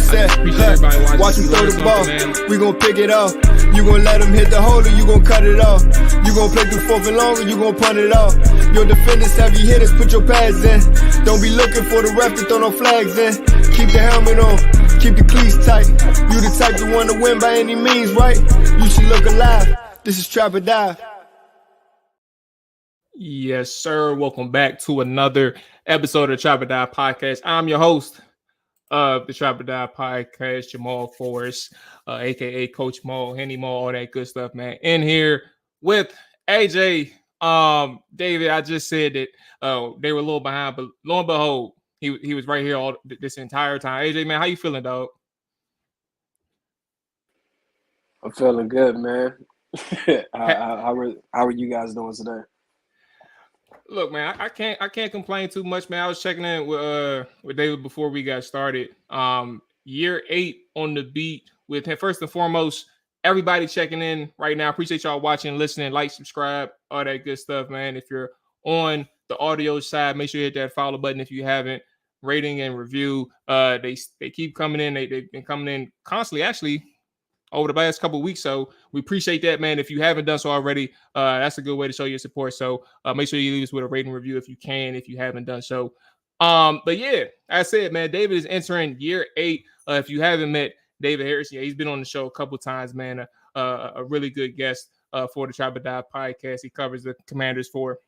said, watch him throw the ball. We gon' pick it off. You gon' let him hit the hole or you gon' cut it off. You gon' play through fourth and long or you gon' punt it off. Your defenders, heavy hitters, put your pads in. Don't be looking for the ref to throw no flags in. Keep the helmet on, keep the cleats tight. You the type to want to win by any means, right? You should look alive. This is Trap or Die. Yes, sir. Welcome back to another episode of the Trap or Die podcast. I'm your host of the Trap or Die podcast, Jamal Forrest, aka Coach Mual, Henny Mual, all that good stuff, man. In here with AJ, David. I just said that they were a little behind, but lo and behold, he was right here all this entire time. AJ, man, how you feeling, dog? I'm feeling good, man. How are you guys doing today? Look, man, I can't complain too much, man. I was checking in with David before we got started. Year 8 on the beat with him. First and foremost, everybody checking in right now. Appreciate y'all watching, listening, like, subscribe, all that good stuff, man. If you're on the audio side, make sure you hit that follow button if you haven't. Rating and review. They keep coming in. They've been coming in constantly, actually, over the last couple of weeks. So we appreciate that, man. If you haven't done so already, that's a good way to show your support. So make sure you leave us with a rating review if you can, if you haven't done so. But yeah, I said, man, David is entering year 8. If you haven't met David Harris, yeah, he's been on the show a couple times, man. A really good guest for the Trap or Die podcast. He covers the Commanders for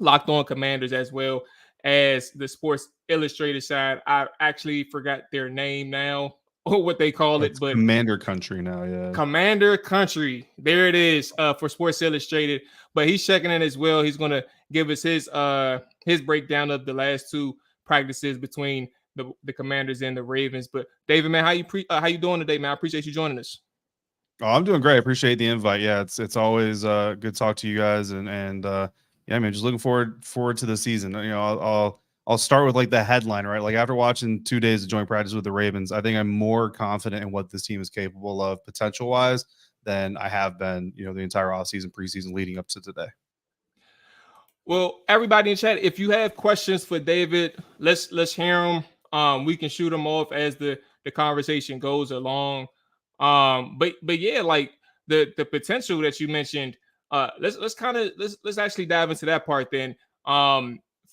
Locked On Commanders as well as the Sports Illustrated side. I actually forgot their name now. What they call it, but Commander Country now, yeah. Commander Country, there it is for Sports Illustrated. But he's checking in as well. He's gonna give us his breakdown of the last 2 practices between the Commanders and the Ravens. But David, man, how you doing today, man? I appreciate you joining us. Oh, I'm doing great. I appreciate the invite. Yeah, it's always good to talk to you guys, and yeah, man, just looking forward to the season. You know, I'll start with like the headline, right? Like after watching 2 days of joint practice with the Ravens, I think I'm more confident in what this team is capable of potential wise than I have been, you know, the entire offseason, preseason leading up to today. Well, everybody in chat, if you have questions for David, let's hear them. We can shoot them off as the conversation goes along. But yeah, like the potential that you mentioned, let's actually dive into that part then.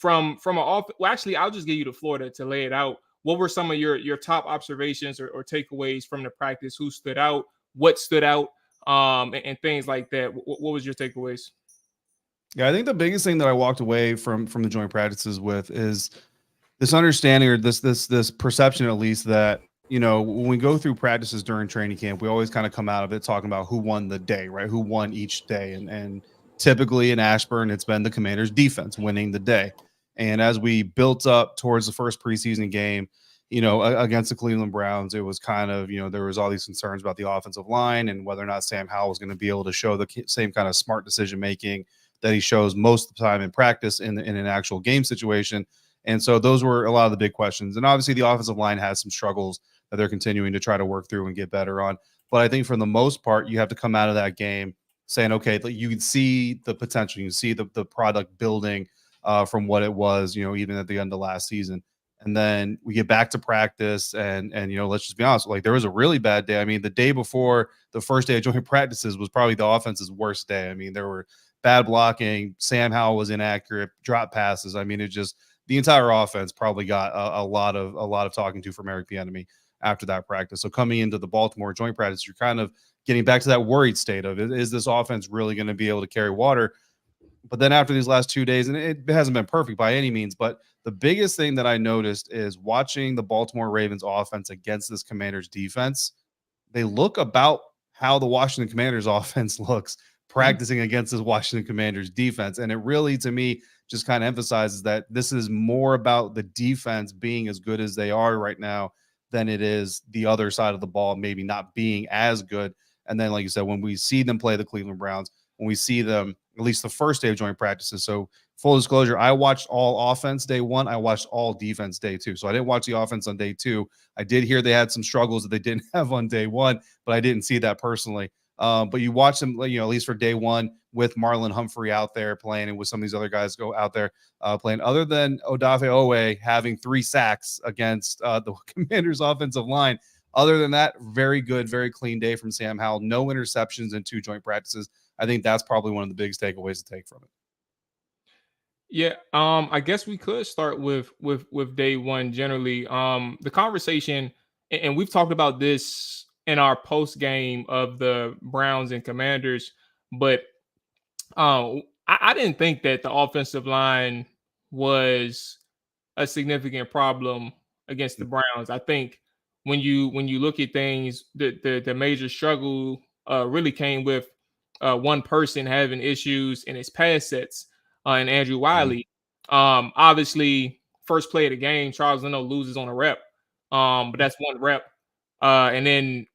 From an off, well, actually, I'll just give you the floor to lay it out. What were some of your top observations or takeaways from the practice? Who stood out? What stood out? And things like that. What was your takeaways? Yeah, I think the biggest thing that I walked away from the joint practices with is this understanding, or this perception, at least, that, you know, when we go through practices during training camp, we always kind of come out of it talking about who won the day, right? Who won each day, and typically in Ashburn, it's been the Commanders' defense winning the day. And as we built up towards the first preseason game, you know, against the Cleveland Browns, it was kind of, you know, there was all these concerns about the offensive line and whether or not Sam Howell was going to be able to show the same kind of smart decision-making that he shows most of the time in practice in an actual game situation. And so those were a lot of the big questions. And obviously the offensive line has some struggles that they're continuing to try to work through and get better on. But I think for the most part, you have to come out of that game saying, okay, you can see the potential, you can see the product building from what it was, you know, even at the end of last season. And then we get back to practice and you know, let's just be honest, like there was a really bad day. I mean, the day before the first day of joint practices was probably the offense's worst day. I mean, there were bad blocking. Sam Howell was inaccurate, drop passes. I mean, it just, the entire offense probably got a lot of talking to from Eric Bieniemy after that practice. So coming into the Baltimore joint practice, you're kind of getting back to that worried state of, is this offense really going to be able to carry water? But then after these last 2 days, and it hasn't been perfect by any means, but the biggest thing that I noticed is watching the Baltimore Ravens offense against this Commanders defense, they look about how the Washington Commanders offense looks practicing against this Washington Commanders defense. And it really, to me, just kind of emphasizes that this is more about the defense being as good as they are right now than it is the other side of the ball maybe not being as good. And then, like you said, when we see them play the Cleveland Browns, when we see them, at least the first day of joint practices. So full disclosure, I watched all offense day 1. I watched all defense day 2. So I didn't watch the offense on day 2. I did hear they had some struggles that they didn't have on day 1, but I didn't see that personally. But you watch them, at least for day one, with Marlon Humphrey out there playing and with some of these other guys go out there playing. Other than Odafe Owe having 3 sacks against the Commanders' offensive line, other than that, very good, very clean day from Sam Howell. No interceptions in 2 joint practices. I think that's probably one of the biggest takeaways to take from it. Yeah, I guess we could start with day one generally. The conversation, and we've talked about this in our post game of the Browns and Commanders, but I didn't think that the offensive line was a significant problem against the Browns. I think when you look at things, the major struggle really came with one person having issues in his pass sets, and Andrew Wiley. Obviously, first play of the game, Charles Leno loses on a rep, but that's one rep. And then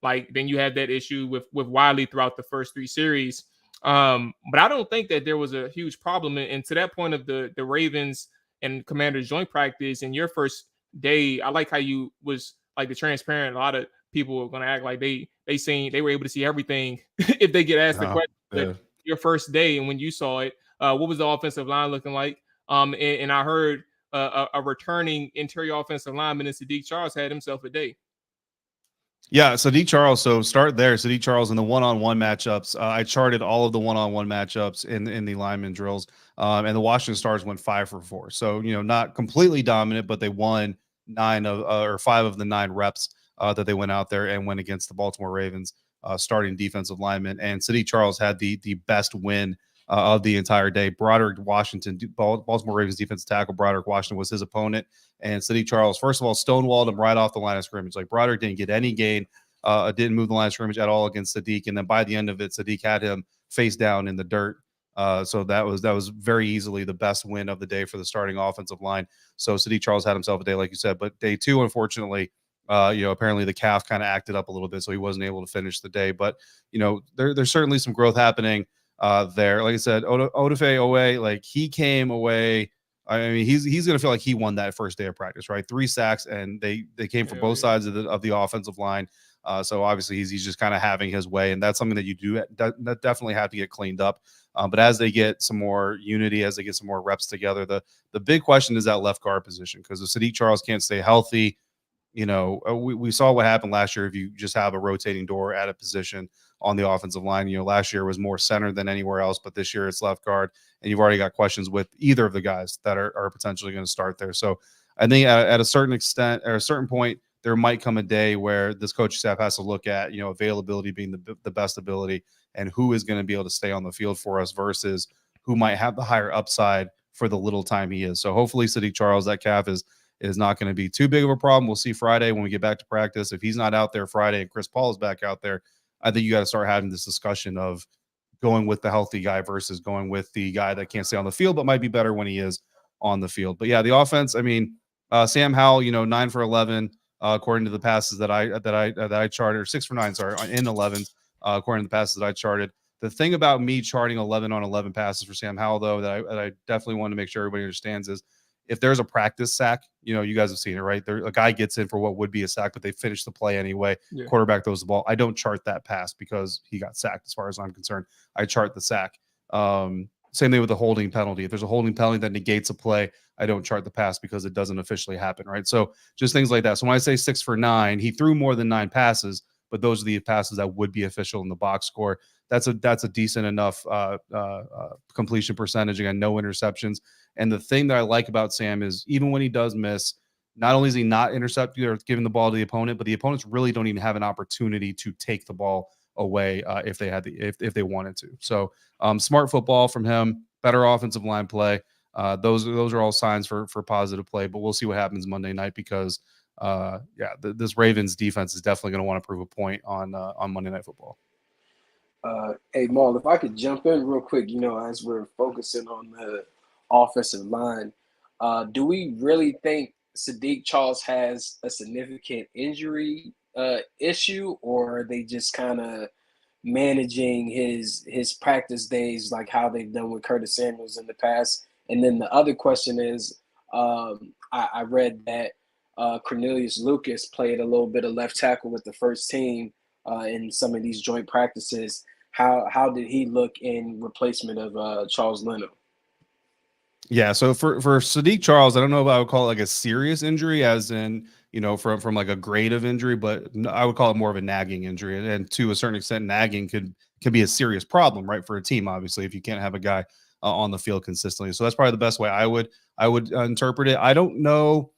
you had that issue with Wiley throughout the first 3 series. But I don't think that there was a huge problem. And to that point of the Ravens and Commanders joint practice in your first day, I like how you was like the transparent. A lot of people are gonna act like they were able to see everything if they get asked the question. Yeah. But your first day and when you saw it, what was the offensive line looking like? And I heard a returning interior offensive lineman in Sadiq Charles had himself a day. Yeah, Sadiq Charles. So start there. Sadiq Charles in the one-on-one matchups. I charted all of the one-on-one matchups in the lineman drills, and the Washington Stars went 5 for 4. So not completely dominant, but they won 5 of the 9 reps that they went out there and went against the Baltimore Ravens starting defensive lineman. And Sadiq Charles had the best win of the entire day. Broderick Washington, Baltimore Ravens defensive tackle Broderick Washington was his opponent. And Sadiq Charles, first of all, stonewalled him right off the line of scrimmage. Like Broderick didn't get any gain, didn't move the line of scrimmage at all against Sadiq. And then by the end of it, Sadiq had him face down in the dirt. So that was very easily the best win of the day for the starting offensive line. So Sadiq Charles had himself a day, like you said. But day 2, unfortunately, apparently the calf kind of acted up a little bit, so he wasn't able to finish the day. But there's certainly some growth happening there. Like I said, Odafe Owe, like he came away. I mean, he's going to feel like he won that first day of practice, right? 3 sacks, and they came from both sides of the offensive line. So obviously he's just kind of having his way, and that's something that you that definitely have to get cleaned up. But as they get some more unity, as they get some more reps together, the big question is that left guard position, because if Sadiq Charles can't stay healthy, we saw what happened last year if you just have a rotating door at a position on the offensive line. Last year was more center than anywhere else, but this year it's left guard, and you've already got questions with either of the guys that are potentially going to start there. So I think at a certain extent or a certain point, there might come a day where this coaching staff has to look at, availability being the best ability and who is going to be able to stay on the field for us versus who might have the higher upside for the little time he is. So hopefully Sadiq Charles, that calf is not going to be too big of a problem. We'll see Friday when we get back to practice. If he's not out there Friday and Chris Paul is back out there, I think you got to start having this discussion of going with the healthy guy versus going with the guy that can't stay on the field but might be better when he is on the field. But yeah, the offense, I mean, Sam Howell, 9 for 11 according to the passes that I charted, or 6 for 9, sorry, in 11 according to the passes that I charted. The thing about me charting 11 on 11 passes for Sam Howell, though, that I definitely want to make sure everybody understands is if there's a practice sack, you guys have seen it, right? A guy gets in for what would be a sack, but they finish the play anyway. Yeah. Quarterback throws the ball. I don't chart that pass because he got sacked, as far as I'm concerned. I chart the sack. Same thing with the holding penalty. If there's a holding penalty that negates a play, I don't chart the pass because it doesn't officially happen, right? So just things like that. So when I say 6 for 9, he threw more than 9 passes, but those are the passes that would be official in the box score. That's a decent enough completion percentage. Again, no interceptions. And the thing that I like about Sam is even when he does miss, not only is he not intercepting or giving the ball to the opponent, but the opponents really don't even have an opportunity to take the ball away if they wanted to. So smart football from him, better offensive line play. Those are all signs for positive play, but we'll see what happens Monday night because this Ravens defense is definitely going to want to prove a point on Monday Night Football. Hey, Mual, if I could jump in real quick, as we're focusing on the offensive line, do we really think Sadiq Charles has a significant injury issue, or are they just kind of managing his practice days like how they've done with Curtis Samuels in the past? And then the other question is, I read that Cornelius Lucas played a little bit of left tackle with the first team in some of these joint practices. How did he look in replacement of Charles Leno? Yeah, so for Sadiq Charles, I don't know if I would call it like a serious injury, as in from like a grade of injury, but I would call it more of a nagging injury, and to a certain extent, nagging can be a serious problem, right, for a team. Obviously, if you can't have a guy on the field consistently, so that's probably the best way I would interpret it. I don't know.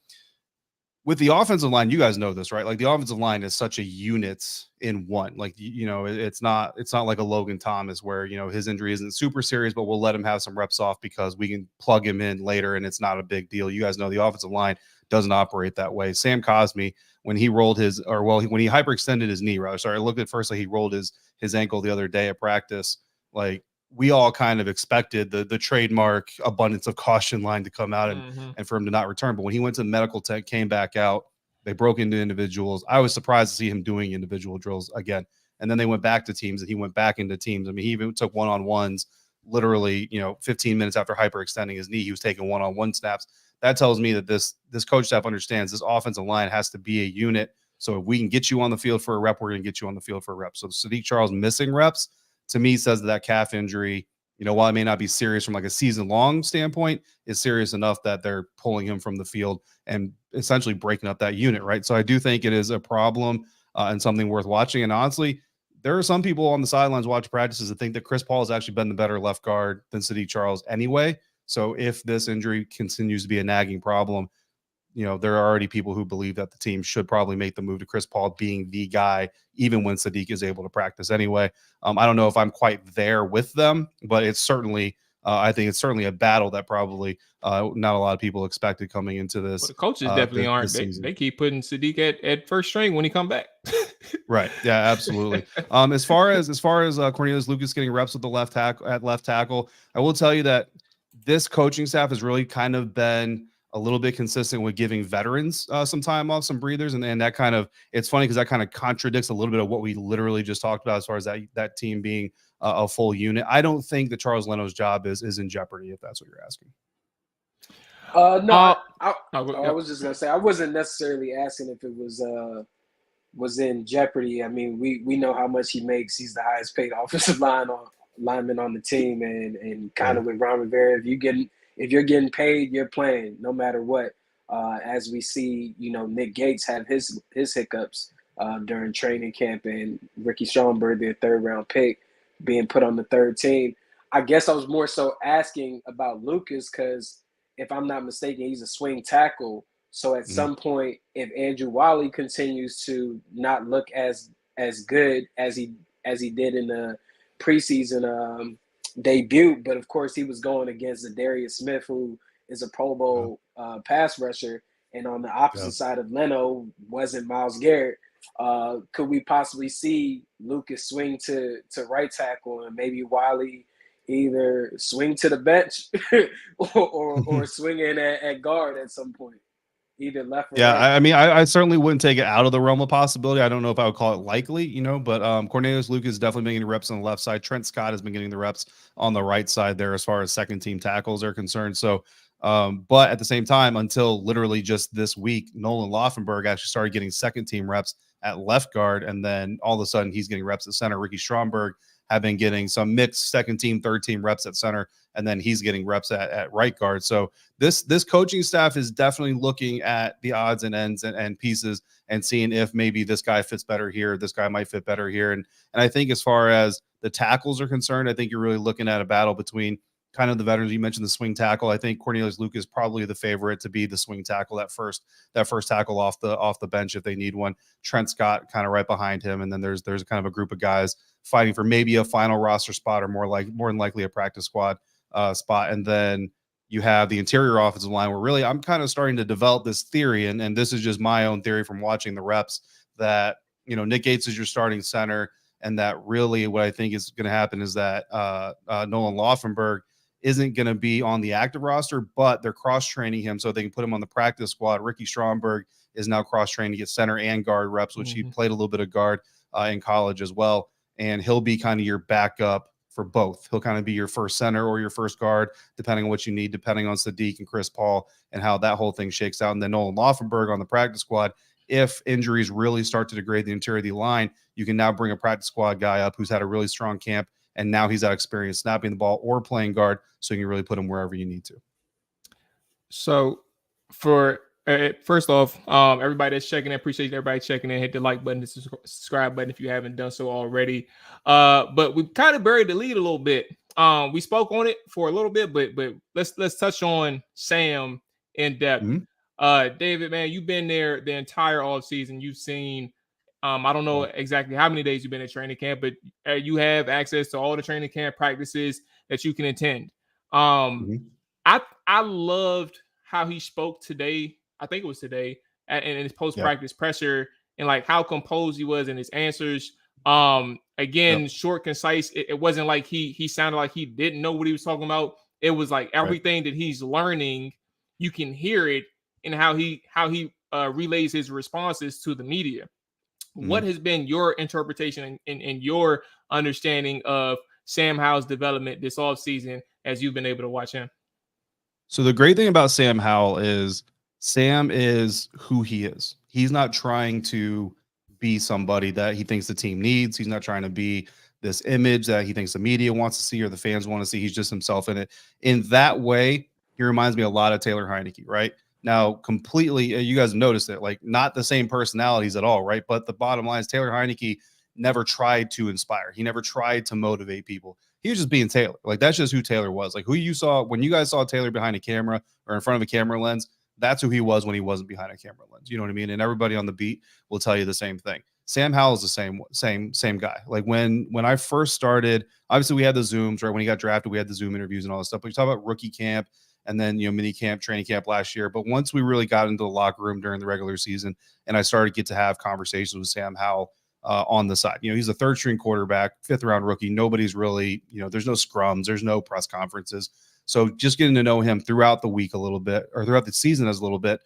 With the offensive line, you guys know this, right? Like the offensive line is such a unit in one. Like it's not like a Logan Thomas where his injury isn't super serious, but we'll let him have some reps off because we can plug him in later and it's not a big deal. You guys know the offensive line doesn't operate that way. Sam Cosmi, when he rolled his, or well, when he hyperextended his knee, right? Sorry, I looked at first like he rolled his ankle the other day at practice. Like we all kind of expected the trademark abundance of caution line to come out and for him to not return. But when he went to the medical tent, came back out, they broke into individuals. I was surprised to see him doing individual drills again. And then they went back to teams and he went back into teams. I mean, he even took one-on-ones literally, 15 minutes after hyperextending his knee, he was taking one-on-one snaps. That tells me that this coach staff understands this offensive line has to be a unit. So if we can get you on the field for a rep, we're going to get you on the field for a rep. So Sadiq Charles missing reps, to me, says that calf injury, while it may not be serious from like a season-long standpoint, is serious enough that they're pulling him from the field and essentially breaking up that unit, right? So I do think it is a problem and something worth watching. And honestly, there are some people on the sidelines watching practices that think that Chris Paul has actually been the better left guard than Sadiq Charles anyway. So if this injury continues to be a nagging problem, there are already people who believe that the team should probably make the move to Chris Paul being the guy, even when Sadiq is able to practice anyway. I don't know if I'm quite there with them, but it's certainly, I think it's certainly a battle that probably not a lot of people expected coming into this. Well, the coaches definitely aren't. They keep putting Sadiq at first string when he come back. Right. Yeah, absolutely. As far as Cornelius Lucas getting reps with the left tackle, I will tell you that this coaching staff has really kind of been a little bit consistent with giving veterans some time off, some breathers. And that kind of, it's funny because that kind of contradicts a little bit of what we literally just talked about as far as that team being a full unit. I don't think that Charles Leno's job is in jeopardy, if that's what you're asking. No, I was just going to say, I wasn't necessarily asking if it was in jeopardy. I mean, we know how much he makes. He's the highest paid offensive lineman on the team. And kind of with Ron Rivera, if you're getting paid, you're playing no matter what. As we see, Nick Gates have his hiccups during training camp, and Ricky Stromberg, their third-round pick, being put on the third team. I guess I was more so asking about Lucas because, if I'm not mistaken, he's a swing tackle. So at some point, if Andrew Wiley continues to not look as good as he did in the preseason debut, but of course he was going against Zadarius Smith, who is a Pro Bowl pass rusher, and on the opposite side of Leno wasn't Myles Garrett. Could we possibly see Lucas swing to right tackle and maybe Wiley either swing to the bench or swing in at guard at some point, either left or right? I mean, I certainly wouldn't take it out of the realm of possibility. I don't know if I would call it likely, but Cornelius Lucas has definitely been getting reps on the left side. Trent Scott has been getting the reps on the right side there as far as second team tackles are concerned. So, but at the same time, until literally just this week, Nolan Laufenberg actually started getting second team reps at left guard. And then all of a sudden he's getting reps at center. Ricky Stromberg have been getting some mixed second team, third team reps at center, and then he's getting reps at right guard. So this coaching staff is definitely looking at the odds and ends and pieces and seeing if maybe this guy fits better here, this guy might fit better here. And I think as far as the tackles are concerned, I think you're really looking at a battle between kind of the veterans. You mentioned the swing tackle. I think Cornelius Lucas is probably the favorite to be the swing tackle, that first tackle off the bench if they need one. Trent Scott kind of right behind him, and then there's kind of a group of guys fighting for maybe a final roster spot or more than likely a practice squad spot. And then you have the interior offensive line where really I'm kind of starting to develop this theory, and this is just my own theory from watching the reps, that Nick Gates is your starting center, and that really what I think is going to happen is that Nolan Laufenberg isn't going to be on the active roster, but they're cross-training him so they can put him on the practice squad. Ricky Stromberg is now cross-trained to get center and guard reps, which he played a little bit of guard in college as well. And he'll be kind of your backup for both. He'll kind of be your first center or your first guard, depending on what you need, depending on Sadiq and Chris Paul and how that whole thing shakes out. And then Nolan Laufenberg on the practice squad if injuries really start to degrade the interior of the line, you can now bring a practice squad guy up who's had a really strong camp, and now he's had experience snapping the ball or playing guard, so you can really put him wherever you need to. So for first off, everybody that's checking in, appreciate everybody checking in. Hit the like button, the subscribe button if you haven't done so already. But we kind of buried the lead a little bit. We spoke on it for a little bit, but let's touch on Sam in depth. David, man, you've been there the entire off season. You've seen, I don't know exactly how many days you've been at training camp, but you have access to all the training camp practices that you can attend. I loved how he spoke today. I think it was today in his post-practice presser, and like how composed he was in his answers. Again, short, concise. It wasn't like he sounded like he didn't know what he was talking about. It was like everything that he's learning, you can hear it in how he relays his responses to the media. What has been your interpretation and your understanding of Sam Howell's development this offseason as you've been able to watch him? So the great thing about Sam Howell is Sam is who he is. He's not trying to be somebody that he thinks the team needs. He's not trying to be this image that he thinks the media wants to see or the fans want to see. He's just himself in it. In that way, he reminds me a lot of Taylor Heineke, right? Now, completely, you guys noticed it, like not the same personalities at all, right? But the bottom line is Taylor Heineke never tried to inspire. He never tried to motivate people. He was just being Taylor. Like, that's just who Taylor was. Like, who you saw when you guys saw Taylor behind a camera or in front of a camera lens, that's who he was when he wasn't behind a camera lens. You know what I mean? And everybody on the beat will tell you the same thing. Sam Howell is the same guy. Like when I first started, obviously we had the Zooms, right? When he got drafted, we had the Zoom interviews and all this stuff. But you talk about rookie camp and then, mini camp, training camp last year. But once we really got into the locker room during the regular season and I started to get to have conversations with Sam Howell on the side, he's a third string quarterback, 5th round rookie. Nobody's really, there's no scrums, there's no press conferences. So just getting to know him throughout the week a little bit, or throughout the season as a little bit.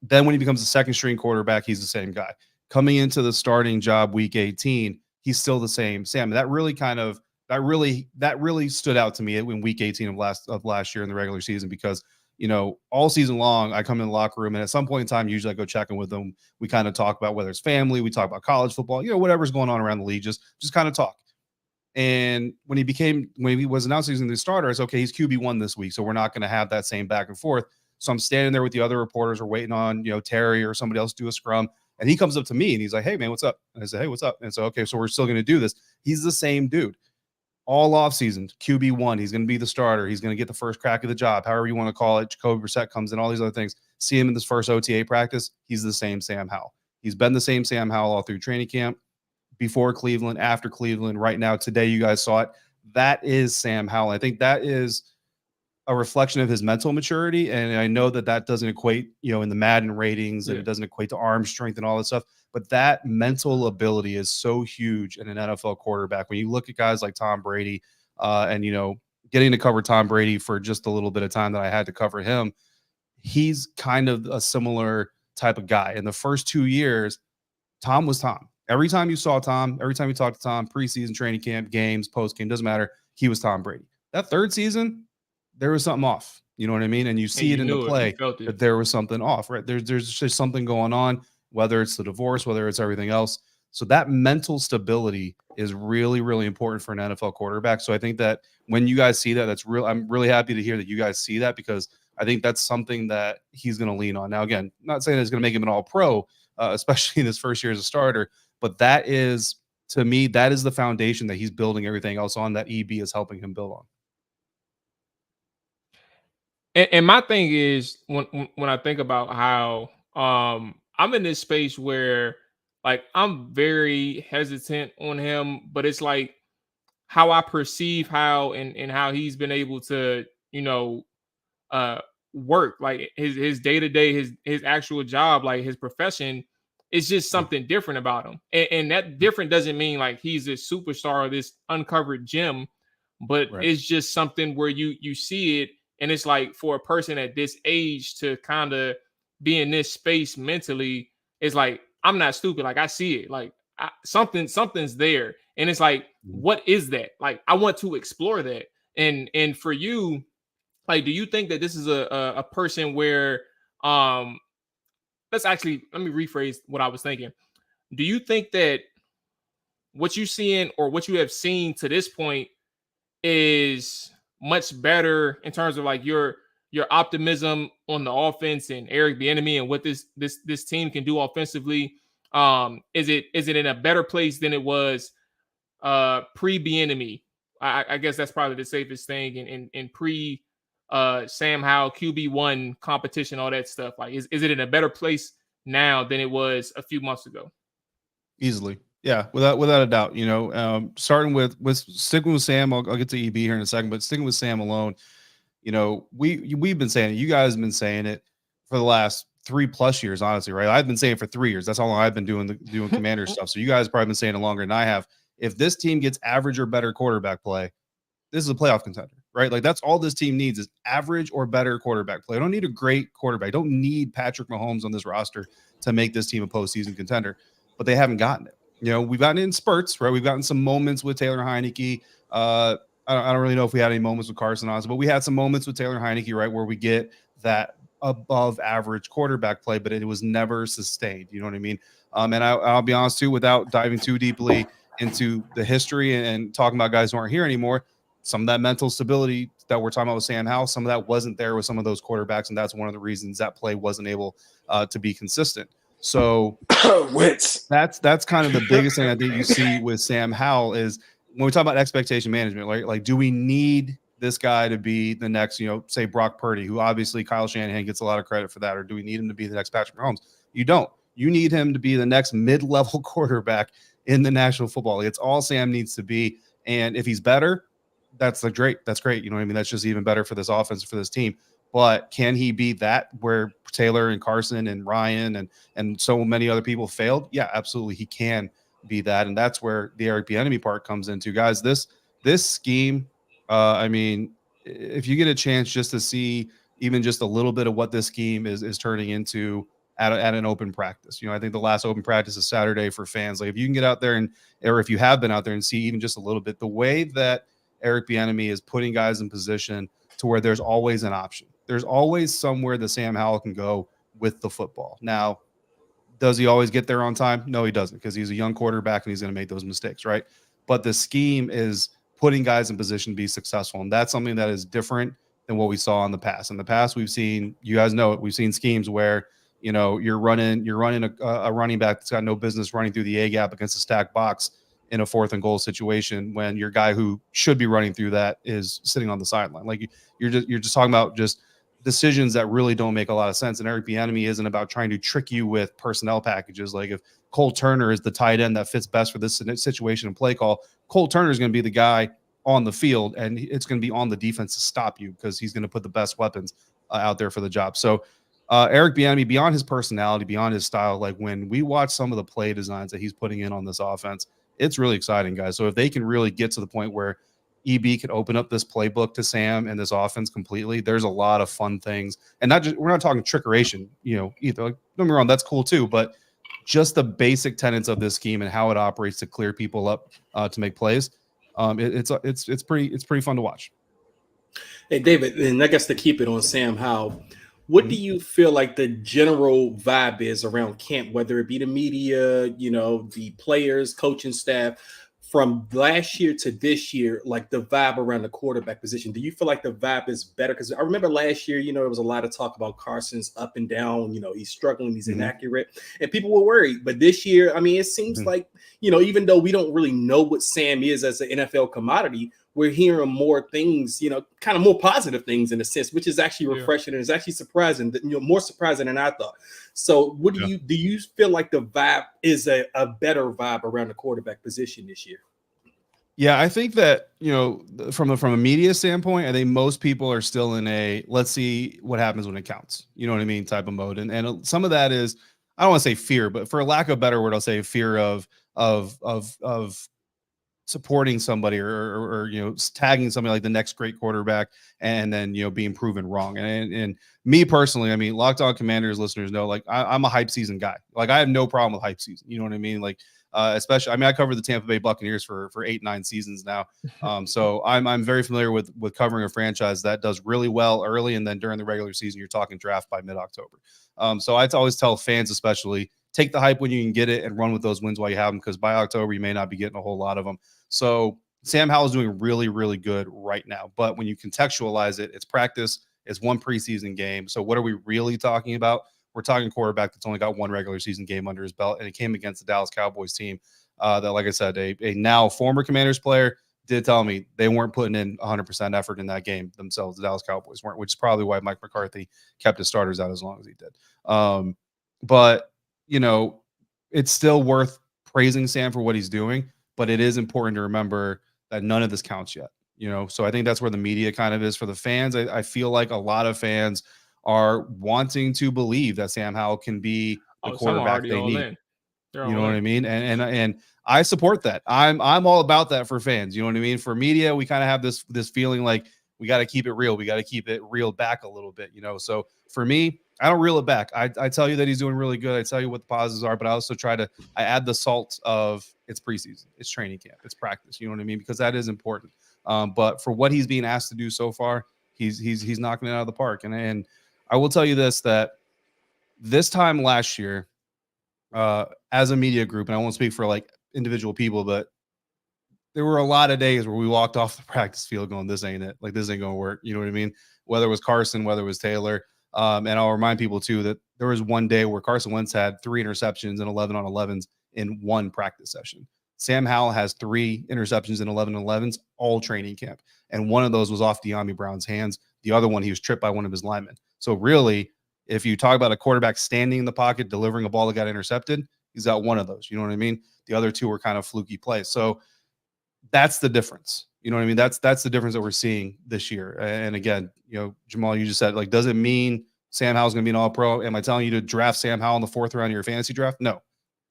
Then when he becomes a second string quarterback, he's the same guy. Coming into the starting job week 18, he's still the same Sam. That really stood out to me in week 18 of last year in the regular season, because all season long I come in the locker room and at some point in time, usually I go check in with them. We kind of talk about whether it's family, we talk about college football, whatever's going on around the league, just kind of talk. And when he was announced he's the starter, I said, okay, he's QB1 this week, so we're not going to have that same back and forth. So I'm standing there with the other reporters or waiting on, Terry or somebody else to do a scrum. And he comes up to me and he's like, hey, man, what's up? And I said, hey, what's up? And so, okay, so we're still going to do this. He's the same dude. All offseason, QB1, he's going to be the starter. He's going to get the first crack of the job, however you want to call it. Jacoby Brissett comes in, all these other things. See him in this first OTA practice. He's the same Sam Howell. He's been the same Sam Howell all through training camp, before Cleveland, after Cleveland, right now, today, you guys saw it. That is Sam Howell. I think that is a reflection of his mental maturity. And I know that doesn't equate, in the Madden ratings, and it doesn't equate to arm strength and all that stuff. But that mental ability is so huge in an NFL quarterback. When you look at guys like Tom Brady, and, getting to cover Tom Brady for just a little bit of time that I had to cover him, he's kind of a similar type of guy. In the first 2 years, Tom was Tom. Every time you saw Tom, every time you talked to Tom, preseason, training camp, games, post game, doesn't matter. He was Tom Brady. That third season, there was something off. You know what I mean? And you see it in the play that there was something off, right? There's just something going on, whether it's the divorce, whether it's everything else. So that mental stability is really, really important for an NFL quarterback. So I think that when you guys see that, I'm really happy to hear that you guys see that, because I think that's something that he's going to lean on. Now, again, not saying it's going to make him an all-pro, especially in his first year as a starter, but that is, to me, that is the foundation that he's building everything else on, that EB is helping him build on. And my thing is, when I think about how I'm in this space where, like, I'm very hesitant on him, but it's like how I perceive how and how he's been able to, work, like his day-to-day, his actual job, like his profession. It's just something different about him. And that different doesn't mean like he's a superstar or this uncovered gem, but it's just something where you see it. And it's like, for a person at this age to kind of be in this space mentally, it's like, I'm not stupid. Like, I see it. Like, something's there. And it's like, what is that? Like, I want to explore that. And for you, like, do you think that this is a person where let me rephrase what I was thinking. Do you think that what you seeing or what you have seen to this point is much better in terms of like your optimism on the offense and Eric Bieniemy and what this team can do offensively? Is it in a better place than it was pre Bieniemy? I guess that's probably the safest thing in pre Sam Howell QB1 competition, all that stuff. Like, is it in a better place now than it was a few months ago? Easily. Yeah, without a doubt. Starting with sticking with Sam, I'll get to EB here in a second, but sticking with Sam alone, we've been saying it. You guys have been saying it for the last 3+ years, honestly, right? I've been saying it for 3 years. That's how long I've been doing Commander stuff. So you guys have probably been saying it longer than I have. If this team gets average or better quarterback play, this is a playoff contender, right? Like, that's all this team needs is average or better quarterback play. I don't need a great quarterback. I don't need Patrick Mahomes on this roster to make this team a postseason contender, but they haven't gotten it. We've gotten it in spurts, right? We've gotten some moments with Taylor Heineke. I don't really know if we had any moments with Carson Wentz, but we had some moments with Taylor Heineke, right, where we get that above average quarterback play, but it was never sustained. You know what I mean? And I'll be honest too, without diving too deeply into the history and talking about guys who aren't here anymore, some of that mental stability that we're talking about with Sam Howell, some of that wasn't there with some of those quarterbacks, and that's one of the reasons that play wasn't able to be consistent. So that's kind of the biggest thing I think you see with Sam Howell is when we talk about expectation management, like do we need this guy to be the next, say Brock Purdy, who obviously Kyle Shanahan gets a lot of credit for that, or do we need him to be the next Patrick Mahomes? You don't. You need him to be the next mid-level quarterback in the National Football League. It's all Sam needs to be, and if he's better, that's great. That's great. You know what I mean? That's just even better for this offense, for this team. But can he be that where Taylor and Carson and Ryan and so many other people failed? Yeah, absolutely. He can be that. And that's where the Eric Bieniemy part comes into. Guys, this scheme, if you get a chance just to see even just a little bit of what this scheme is turning into at an open practice. I think the last open practice is Saturday for fans. Like, if you can get out there or if you have been out there and see even just a little bit, the way that Eric Bieniemy is putting guys in position to where there's always an option. There's always somewhere that Sam Howell can go with the football. Now, does he always get there on time? No, he doesn't, because he's a young quarterback and he's going to make those mistakes, right? But the scheme is putting guys in position to be successful, and that's something that is different than what we saw in the past. In the past, we've seen, you guys know it, we've seen schemes where you're running a running back that's got no business running through the A gap against a stacked box in a 4th and goal situation when your guy who should be running through that is sitting on the sideline. Like, you're just talking about just decisions that really don't make a lot of sense. And Eric Bieniemy isn't about trying to trick you with personnel packages. Like, if Cole Turner is the tight end that fits best for this situation and play call, Cole Turner is going to be the guy on the field, and it's going to be on the defense to stop you because he's going to put the best weapons out there for the job. So Eric Bieniemy, beyond his personality, beyond his style, like when we watch some of the play designs that he's putting in on this offense, it's really exciting, guys. So if they can really get to the point where EB can open up this playbook to Sam and this offense completely, there's a lot of fun things. And we're not talking trickeration, either. Like, don't get me wrong, that's cool too, but just the basic tenets of this scheme and how it operates to clear people up to make plays. It's pretty fun to watch. Hey, David, and I guess to keep it on Sam Howell, what do you feel like the general vibe is around camp, whether it be the media, the players, coaching staff, from last year to this year, like the vibe around the quarterback position? Do you feel like the vibe is better? Because I remember last year, there was a lot of talk about Carson's up and down, he's struggling, he's inaccurate, and people were worried. But this year, it seems like, even though we don't really know what Sam is as an NFL commodity, we're hearing more things, kind of more positive things in a sense, which is actually refreshing and it's actually surprising, more surprising than I thought. So what do you feel like the vibe is a better vibe around the quarterback position this year? Yeah, I think that, from a media standpoint, I think most people are still in a let's see what happens when it counts, you know what I mean, type of mode. And some of that is, I don't want to say fear, but for lack of a better word, I'll say fear of supporting somebody or tagging somebody like the next great quarterback and then being proven wrong. And me personally, Locked On Commanders listeners know, like, I'm a hype season guy. Like, I have no problem with hype season. You know what I mean? Like, Especially, I mean, I covered the Tampa Bay Buccaneers for 8-9 seasons now. So I'm very familiar with covering a franchise that does really well early, and then during the regular season, you're talking draft by mid-October. So I always tell fans, especially, take the hype when you can get it and run with those wins while you have them, because by October, you may not be getting a whole lot of them. So Sam Howell is doing really, really good right now. But when you contextualize it, it's practice, it's one preseason game. So what are we really talking about? We're talking quarterback that's only got one regular season game under his belt, and it came against the Dallas Cowboys team that, like I said, a now former Commanders player did tell me they weren't putting in 100% effort in that game themselves. The Dallas Cowboys weren't, which is probably why Mike McCarthy kept his starters out as long as he did. But, you know, it's still worth praising Sam for what he's doing, but it is important to remember that none of this counts yet. You know, so I think that's where the media kind of is for the fans. I feel like a lot of fans are wanting to believe that Sam Howell can be the quarterback they need. You know what I mean? And I support that. I'm all about that for fans. You know what I mean? For media, we kind of have this feeling like we got to keep it real. We got to keep it reeled back a little bit, you know? So for me, I don't reel it back. I tell you that he's doing really good. I tell you what the positives are, but I also I add the salt of it's preseason, it's training camp, it's practice. You know what I mean? Because that is important. But for what he's being asked to do so far, he's knocking it out of the park. And I will tell you that this time last year, as a media group, and I won't speak for like individual people, but there were a lot of days where we walked off the practice field going, this ain't it. Like, this ain't going to work. You know what I mean? Whether it was Carson, whether it was Taylor. And I'll remind people too that there was one day where Carson Wentz had 3 interceptions and 11 on 11s in one practice session. Sam Howell has 3 interceptions and 11 11s all training camp. And one of those was off De'Ami Brown's hands. The other one, he was tripped by one of his linemen. So really, if you talk about a quarterback standing in the pocket, delivering a ball that got intercepted, he's got one of those. You know what I mean? The other 2 were kind of fluky plays. So that's the difference. You know what I mean? That's the difference that we're seeing this year. And again, you know, Jamal, you just said, like, does it mean Sam Howell's going to be an all-pro? Am I telling you to draft Sam Howell in the 4th round of your fantasy draft? No.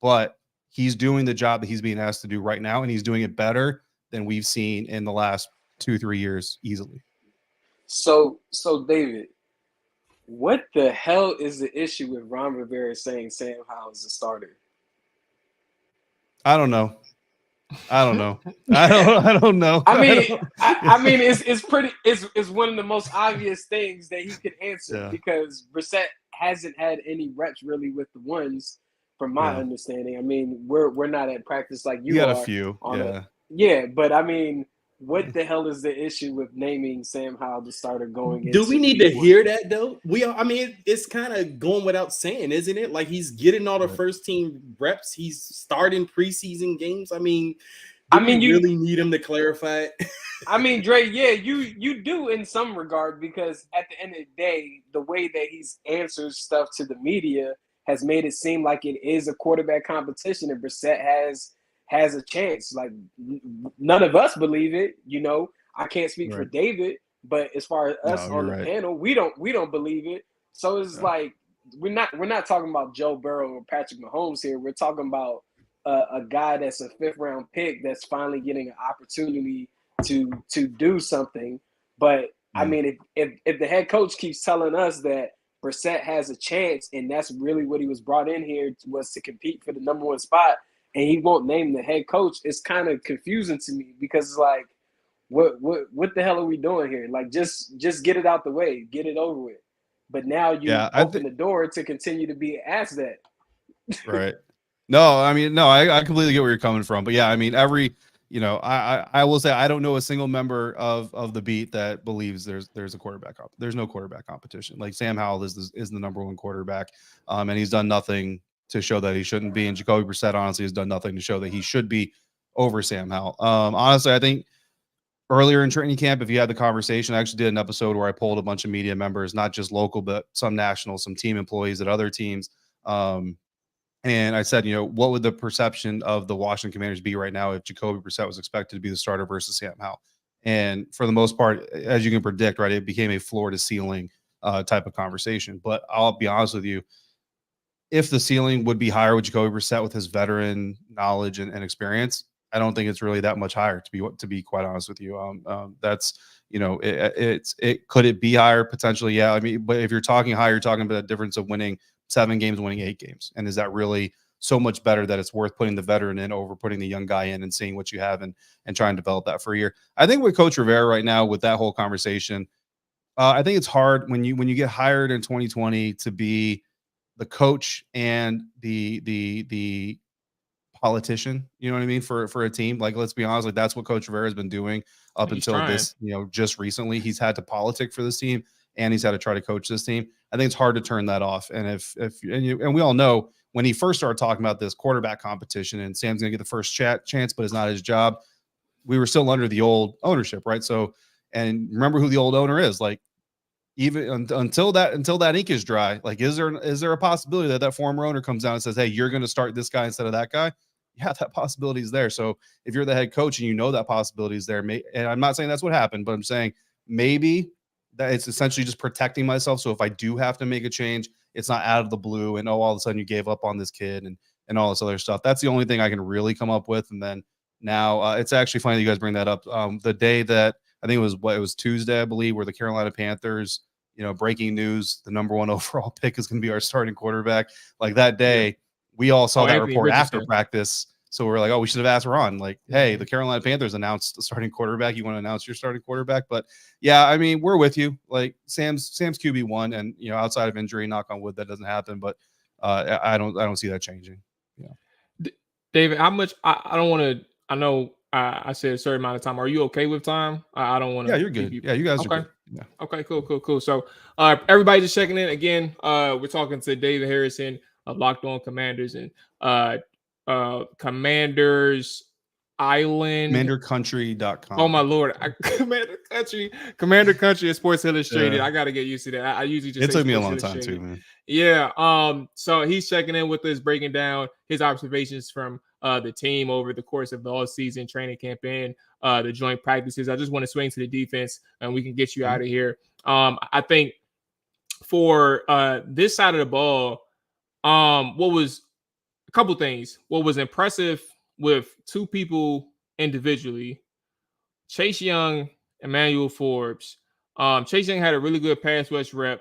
But he's doing the job that he's being asked to do right now, and he's doing it better than we've seen in the last 2-3 years easily. So David, what the hell is the issue with Ron Rivera saying Sam Howell is a starter? I don't know. I don't know. I don't know. I mean, it's one of the most obvious things that he could answer because Brissett hasn't had any reps really with the ones, from my understanding. I mean, we're not at practice like you got are. A few, but I mean, what the hell is the issue with naming Sam Howell the starter going? Do we need to hear that though? It's kind of going without saying, isn't it? Like, he's getting all the first team reps. He's starting preseason games. I mean, you really need him to clarify it. I mean, Dre, yeah, you do in some regard, because at the end of the day, the way that he's answered stuff to the media has made it seem like it is a quarterback competition, and Brissett has a chance. Like, none of us believe it. You know, I can't speak for David, but as far as us on the panel, we don't believe it. So it's like we're not talking about Joe Burrow or Patrick Mahomes here. We're talking about a guy that's a 5th round pick that's finally getting an opportunity to do something. But I mean, if the head coach keeps telling us that Brissett has a chance, and that's really what he was brought in here was to compete for the number 1 spot, and he won't name the head coach, it's kind of confusing to me, because it's like, what the hell are we doing here? Like, just get it out the way, get it over with. But now you open the door to continue to be asked that. Right. No, I mean, no, I completely get where you're coming from. But yeah, I mean, I will say I don't know a single member of the beat that believes there's a quarterback. There's no quarterback competition. Like, Sam Howell is the number 1 quarterback, and he's done nothing to show that he shouldn't be. And Jacoby Brissett honestly has done nothing to show that he should be over Sam Howell. Honestly, I think earlier in training camp, if you had the conversation, I actually did an episode where I polled a bunch of media members, not just local, but some national, some team employees at other teams. And I said, you know, what would the perception of the Washington Commanders be right now if Jacoby Brissett was expected to be the starter versus Sam Howell? And for the most part, as you can predict, right, it became a floor to ceiling type of conversation. But I'll be honest with you, if the ceiling would be higher with Jacoby Brissett with his veteran knowledge and experience, I don't think it's really that much higher, to be quite honest with you. That's, you know, could it be higher potentially? Yeah. I mean, but if you're talking higher, you're talking about a difference of winning 7 games, winning 8 games. And is that really so much better that it's worth putting the veteran in over putting the young guy in and seeing what you have and trying to develop that for a year. I think with Coach Rivera right now, with that whole conversation, I think it's hard when you get hired in 2020 to be the coach and the politician, you know what I mean, for a team. Like, let's be honest, like that's what Coach Rivera has been doing up He's until trying. this, just recently. He's had to politic for this team and he's had to try to coach this team. I think it's hard to turn that off. And and we all know when he first started talking about this quarterback competition and Sam's gonna get the first chance, but it's not his job. We were still under the old ownership, right? So, and remember who the old owner is. Like, even until that ink is dry, like, is there a possibility that former owner comes down and says, hey, you're going to start this guy instead of that guy? Yeah, that possibility is there. So if you're the head coach and that possibility is there, and I'm not saying that's what happened, but I'm saying maybe that it's essentially just protecting myself. So if I do have to make a change, it's not out of the blue and all of a sudden you gave up on this kid and all this other stuff. That's the only thing I can really come up with. And then now it's actually funny that you guys bring that up. The day that I think it was Tuesday, I believe, where the Carolina Panthers, breaking news, the number 1 overall pick is going to be our starting quarterback. Like that day, we all saw that Anthony report Richardson. after practice. So we're like, oh, we should have asked Ron, like, hey, the Carolina Panthers announced the starting quarterback. You want to announce your starting quarterback? But yeah, I mean, we're with you. Like Sam's QB1, and outside of injury, knock on wood, that doesn't happen. But I don't see that changing. Yeah. David, how much? I don't want to. I know I said a certain amount of time. Are you okay with time? I don't want to. Yeah, you're good. Yeah, you guys are good. Yeah. Okay, cool. So everybody just checking in again. We're talking to David Harrison of Locked On Commanders and Commanders Island. CommanderCountry.com. Oh my Lord. Commander Country at Sports Illustrated. Yeah. I gotta get used to that. I usually just it took me a long time too, man. Yeah. So he's checking in with us, breaking down his observations from the team over the course of the all-season training campaign, the joint practices. I just want to swing to the defense and we can get you out of here. I think for this side of the ball, what was a couple things. What was impressive with two people individually, Chase Young, Emmanuel Forbes. Chase Young had a really good pass rush rep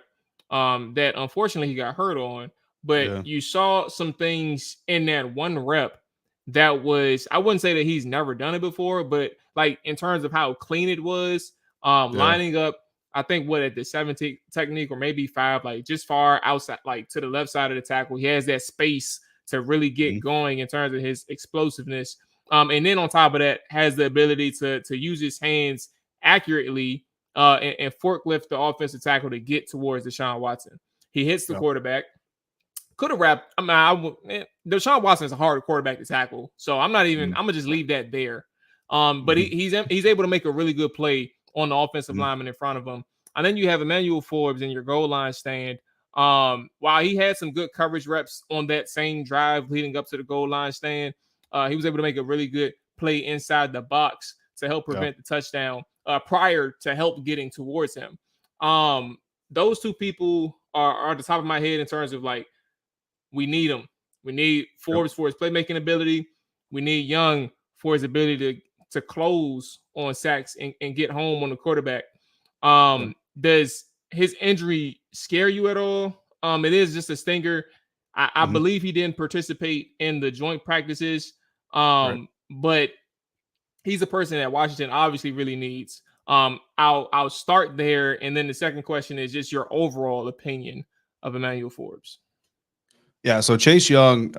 that unfortunately he got hurt on, but you saw some things in that one rep that was, I wouldn't say that he's never done it before, but like in terms of how clean it was, lining up, I think at the 7 technique or maybe 5, like just far outside, like to the left side of the tackle. He has that space to really get going in terms of his explosiveness. And then on top of that, has the ability to use his hands accurately and forklift the offensive tackle to get towards Deshaun Watson. He hits the quarterback. Could have wrapped. Deshaun Watson is a hard quarterback to tackle, so I'm not even. I'm gonna just leave that there. But he's able to make a really good play on the offensive lineman in front of him. And then you have Emmanuel Forbes in your goal line stand. While he had some good coverage reps on that same drive leading up to the goal line stand, he was able to make a really good play inside the box to help prevent the touchdown prior to help getting towards him. Those two people are at the top of my head in terms of like, we need them. We need Forbes for his playmaking ability. We need Young for his ability to close on sacks and get home on the quarterback. Does his injury scare you at all? It is just a stinger. I believe he didn't participate in the joint practices, but he's a person that Washington obviously really needs. I'll start there, and then the second question is just your overall opinion of Emmanuel Forbes. Yeah, so Chase Young,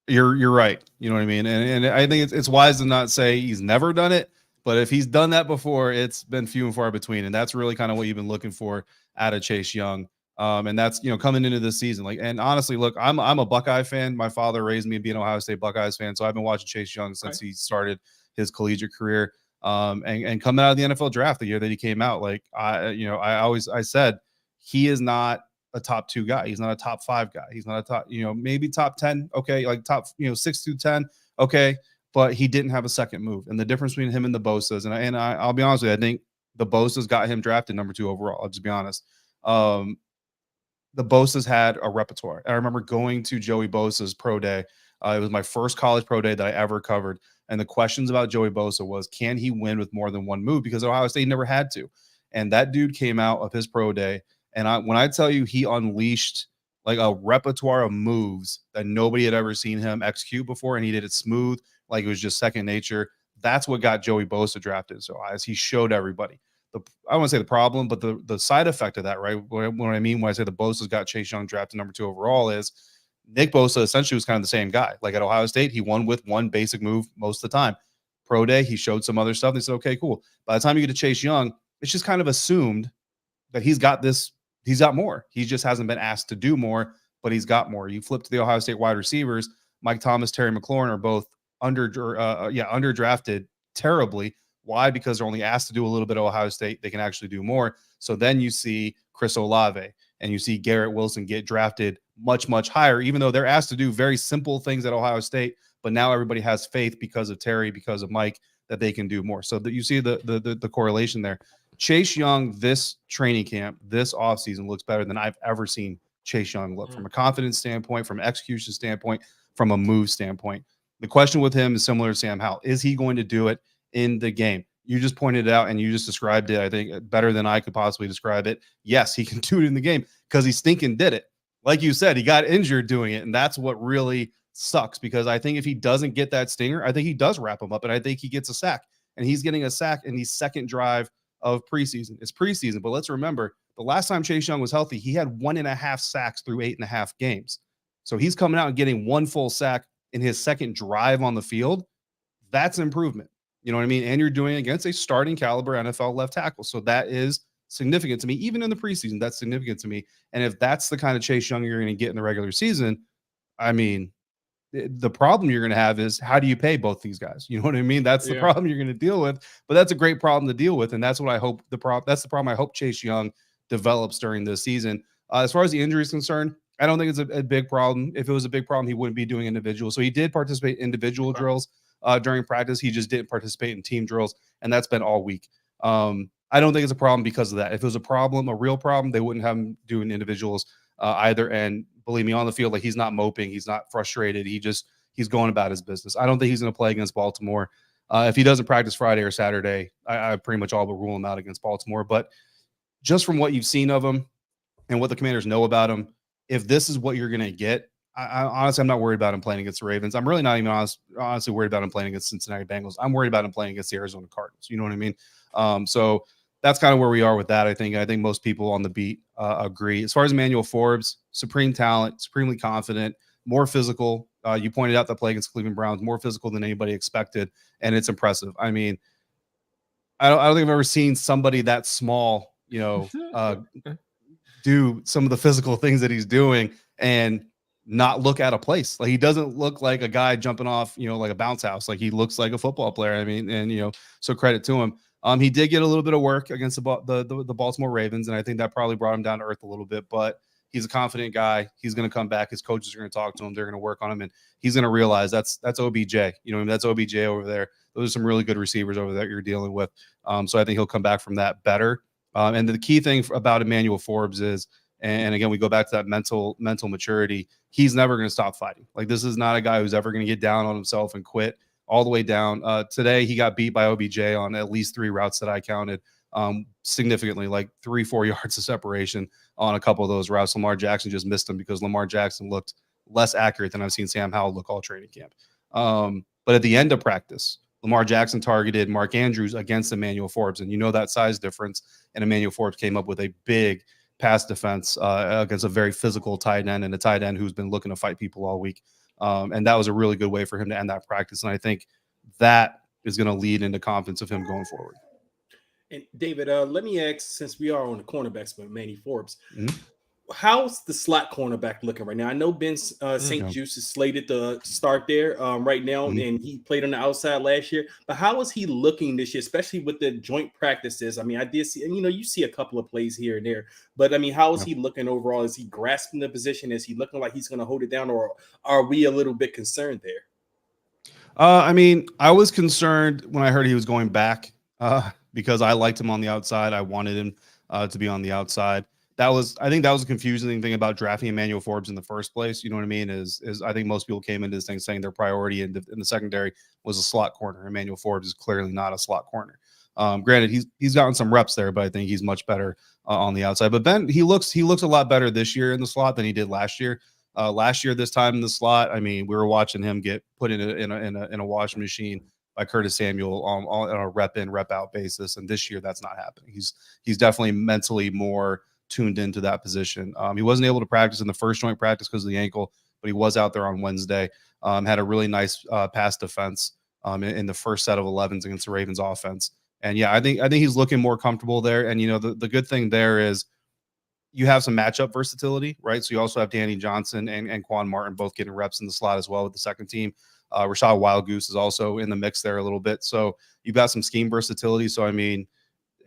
you're right. You know what I mean? And I think it's wise to not say he's never done it, but if he's done that before, it's been few and far between. And that's really kind of what you've been looking for out of Chase Young. And that's, coming into this season. Like, and honestly, look, I'm a Buckeye fan. My father raised me to be an Ohio State Buckeyes fan. So I've been watching Chase Young since he started his collegiate career. And coming out of the NFL draft the year that he came out, like I said, he is not a top 2 guy. He's not a top 5 guy. He's not a top, maybe top 10. Okay. Like top, 6 through 10. Okay. But he didn't have a second move. And the difference between him and the Bosa's, and I'll be honest with you, I think the Bosa's got him drafted number 2 overall. I'll just be honest. The Bosa's had a repertoire. I remember going to Joey Bosa's pro day. It was my first college pro day that I ever covered. And the questions about Joey Bosa was, can he win with more than one move? Because Ohio State never had to. And that dude came out of his pro day. And when I tell you he unleashed like a repertoire of moves that nobody had ever seen him execute before, and he did it smooth, like it was just second nature. That's what got Joey Bosa drafted. So as he showed everybody, I don't want to say the problem, but the side effect of that, right? What I mean when I say the Bosa's got Chase Young drafted number 2 overall is Nick Bosa essentially was kind of the same guy. Like at Ohio State, he won with one basic move most of the time. Pro day, he showed some other stuff. They said, okay, cool. By the time you get to Chase Young, it's just kind of assumed that he's got more. He just hasn't been asked to do more, but he's got more. You flip to the Ohio State wide receivers, Mike Thomas, Terry McLaurin are both underdrafted terribly. Why? Because they're only asked to do a little bit of Ohio State. They can actually do more. So then you see Chris Olave and you see Garrett Wilson get drafted much, much higher, even though they're asked to do very simple things at Ohio State. But now everybody has faith because of Terry, because of Mike, that they can do more. So that you see the correlation there. Chase Young, this training camp, this offseason looks better than I've ever seen Chase Young look from a confidence standpoint, from an execution standpoint, from a move standpoint. The question with him is similar to Sam Howell. Is he going to do it in the game? You just pointed it out and you just described it, I think, better than I could possibly describe it. Yes, he can do it in the game because he stinking did it. Like you said, he got injured doing it, and that's what really sucks, because I think if he doesn't get that stinger, I think he does wrap him up, and I think he gets a sack. And he's getting a sack in the second drive of preseason. It's preseason, but let's remember, the last time Chase Young was healthy, he had 1.5 sacks through 8.5 games. So he's coming out and getting one full sack in his second drive on the field. That's improvement. You know what I mean? And you're doing it against a starting caliber NFL left tackle. So that is significant to me. Even in the preseason, that's significant to me. And if that's the kind of Chase Young you're going to get in the regular season, I mean, the problem you're going to have is, how do you pay both these guys? You know what I mean? That's the problem you're going to deal with, but that's a great problem to deal with. And that's what I hope that's the problem I hope Chase Young develops during this season. As far as the injury is concerned, I don't think it's a big problem. If it was a big problem, he wouldn't be doing individual. So he did participate in individual drills during practice. He just didn't participate in team drills, and that's been all week. I don't think it's a problem because of that. If it was a problem, a real problem, they wouldn't have him doing individuals either. And believe me, on the field, like, he's not moping, he's not frustrated. He's going about his business. I don't think he's going to play against Baltimore. If he doesn't practice Friday or Saturday, I pretty much all but rule him out against Baltimore. But just from what you've seen of him and what the Commanders know about him, if this is what you're going to get, I honestly, I'm not worried about him playing against the Ravens. I'm really not even honestly worried about him playing against Cincinnati Bengals. I'm worried about him playing against the Arizona Cardinals. You know what I mean? So that's kind of where we are with that. I think most people on the beat agree. As far as Emmanuel Forbes, supreme talent, supremely confident, more physical. You pointed out that play against Cleveland Browns, more physical than anybody expected, and it's impressive. I mean, I don't think I've ever seen somebody that small, do some of the physical things that he's doing and not look out of place. Like, he doesn't look like a guy jumping off, like a bounce house. Like, he looks like a football player. I mean, and so credit to him. He did get a little bit of work against the Baltimore Ravens, and I think that probably brought him down to earth a little bit. But he's a confident guy. He's going to come back. His coaches are going to talk to him. They're going to work on him, and he's going to realize that's OBJ. That's OBJ over there. Those are some really good receivers over there you're dealing with. So I think he'll come back from that better. And the key thing about Emmanuel Forbes is, and again, we go back to that mental maturity. He's never going to stop fighting. Like, this is not a guy who's ever going to get down on himself and quit all the way down. Today, he got beat by OBJ on at least 3 routes that I counted, significantly, like 3-4 yards of separation on a couple of those routes. Lamar Jackson just missed him because Lamar Jackson looked less accurate than I've seen Sam Howell look all training camp. But at the end of practice, Lamar Jackson targeted Mark Andrews against Emmanuel Forbes, and that size difference. And Emmanuel Forbes came up with a big pass defense against a very physical tight end, and a tight end who's been looking to fight people all week. And that was a really good way for him to end that practice. And I think that is going to lead into confidence of him going forward. And David, let me ask, since we are on the cornerbacks with Manny Forbes, how's the slot cornerback looking right now? I know Ben St. Juste is slated to start there right now, and he played on the outside last year. But how is he looking this year, especially with the joint practices? I mean, I did see, you see a couple of plays here and there, but I mean, how is he looking overall? Is he grasping the position? Is he looking like he's going to hold it down, or are we a little bit concerned there? I mean, I was concerned when I heard he was going back because I liked him on the outside. I wanted him to be on the outside. I think that was a confusing thing about drafting Emmanuel Forbes in the first place. You know what I mean? Is I think most people came into this thing saying their priority in the secondary was a slot corner. Emmanuel Forbes is clearly not a slot corner. Granted, he's gotten some reps there, but I think he's much better on the outside. But Ben, he looks a lot better this year in the slot than he did last year. Last year, this time in the slot, I mean, we were watching him get put in a washing machine by Curtis Samuel on a rep in, rep out basis. And this year, that's not happening. He's definitely mentally more tuned into that position. He wasn't able to practice in the first joint practice because of the ankle, but he was out there on Wednesday. Had a really nice pass defense in the first set of 11s against the Ravens offense. And yeah, I think he's looking more comfortable there. And the good thing there is you have some matchup versatility, right? So you also have Danny Johnson and Quan Martin both getting reps in the slot as well with the second team. Rashad Wild-Goose is also in the mix there a little bit. So you've got some scheme versatility. So, I mean,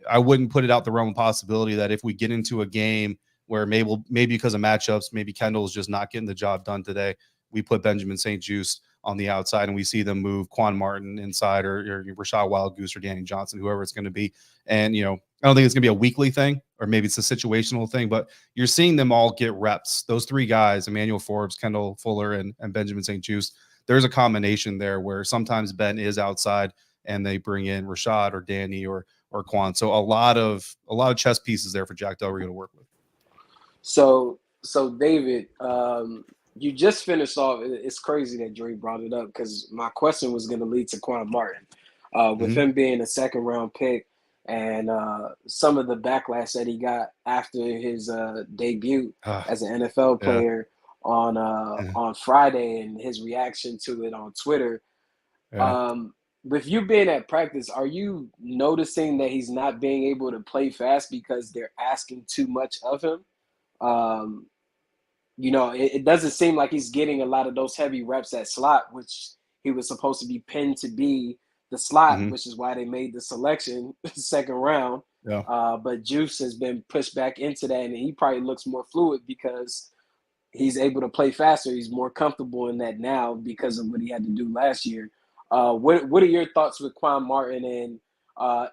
I wouldn't put it out the realm of possibility that if we get into a game where maybe because of matchups, maybe Kendall's just not getting the job done today, we put Benjamin St-Juste on the outside and we see them move Quan Martin inside or Rashad Wild-Goose or Danny Johnson, whoever it's going to be. And, I don't think it's going to be a weekly thing, or maybe it's a situational thing, but you're seeing them all get reps. Those three guys, Emmanuel Forbes, Kendall Fuller, and Benjamin St-Juste, there's a combination there where sometimes Ben is outside and they bring in Rashad or Danny or Quan. So a lot of chess pieces there for Jack Del Rio to work with. So David, you just finished off. It's crazy that Dre brought it up because my question was going to lead to Quan Martin. With him being a second-round pick and some of the backlash that he got after his debut as an NFL player on Friday and his reaction to it on Twitter. With you being at practice, are you noticing that he's not being able to play fast because they're asking too much of him? It doesn't seem like he's getting a lot of those heavy reps at slot, which he was supposed to be pinned to be the slot, which is why they made the selection second round. But Juice has been pushed back into that, and he probably looks more fluid because he's able to play faster. He's more comfortable in that now because of what he had to do last year. What are your thoughts with Quan Martin? And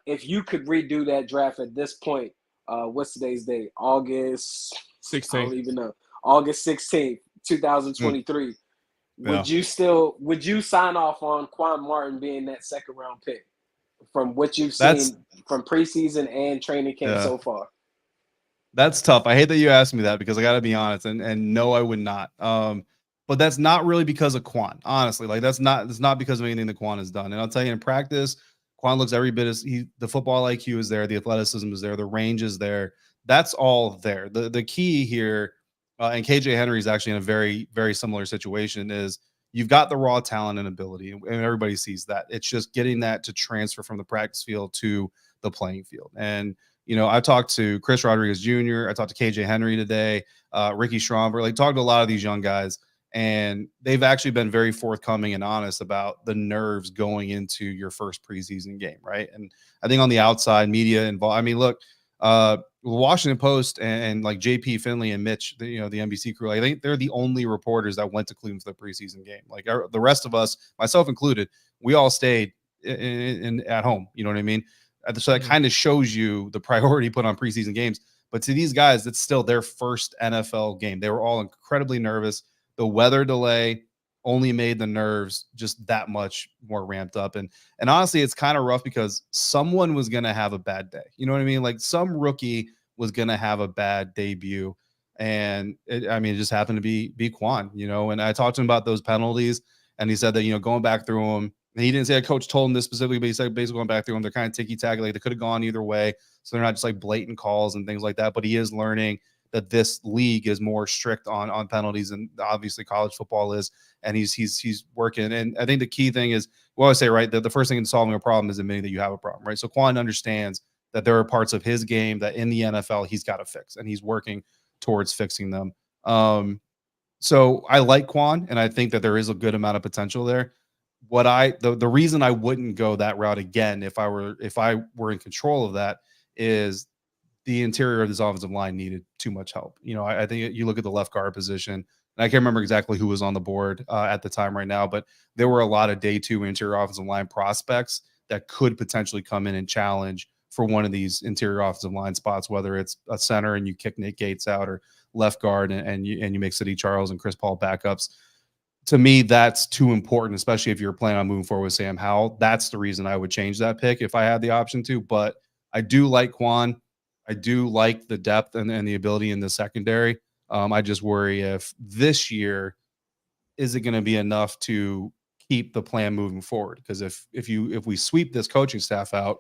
if you could redo that draft at this point, what's today's date? August 16th. I don't even know. August 16th, 2023. Would you sign off on Quan Martin being that second round pick from what you've seen from preseason and training camp so far? That's tough. I hate that you asked me that because I got to be honest, and no, I would not. But that's not really because of Quan, honestly. Like that's not because of anything that Quan has done. And I'll tell you, in practice, Quan looks every bit as the football IQ is there, the athleticism is there, the range is there. That's all there. The key here, and KJ Henry is actually in a very, very similar situation, is you've got the raw talent and ability, and everybody sees that. It's just getting that to transfer from the practice field to the playing field. And I talked to Chris Rodriguez Jr., I talked to KJ Henry today, Ricky Stromberg, talked to a lot of these young guys, and they've actually been very forthcoming and honest about the nerves going into your first preseason game, right? And I think on the outside, media involved. I mean, look, Washington Post and like JP Finley and Mitch, the NBC crew, I think they're the only reporters that went to Cleveland for the preseason game. Like the rest of us, myself included, we all stayed at home. You know what I mean? So that kind of shows you the priority put on preseason games. But to these guys, it's still their first NFL game. They were all incredibly nervous. The weather delay only made the nerves just that much more ramped up. And honestly, it's kind of rough because someone was going to have a bad day. You know what I mean? Like some rookie was going to have a bad debut. And it just happened to be Quan, and I talked to him about those penalties, and he said that, going back through them, and he didn't say a coach told him this specifically, but he said basically going back through them, they're kind of ticky-tacky, like they could have gone either way. So they're not just like blatant calls and things like that, but he is learning that this league is more strict on penalties than obviously college football is. And he's working. And I think the key thing is, well, I say, right, that the first thing in solving a problem is admitting that you have a problem, right? So Quan understands that there are parts of his game that in the NFL he's got to fix, and he's working towards fixing them. So I like Quan, and I think that there is a good amount of potential there. The reason I wouldn't go that route again if I were in control of that is the interior of this offensive line needed too much help. I think you look at the left guard position, and I can't remember exactly who was on the board at the time right now, but there were a lot of day two interior offensive line prospects that could potentially come in and challenge for one of these interior offensive line spots, whether it's a center and you kick Nick Gates out, or left guard and you make City Charles and Chris Paul backups. To me, that's too important, especially if you're planning on moving forward with Sam Howell. That's the reason I would change that pick if I had the option to. But I do like Quan. I do like the depth and the ability in the secondary. I just worry if this year is it going to be enough to keep the plan moving forward? Because if we sweep this coaching staff out,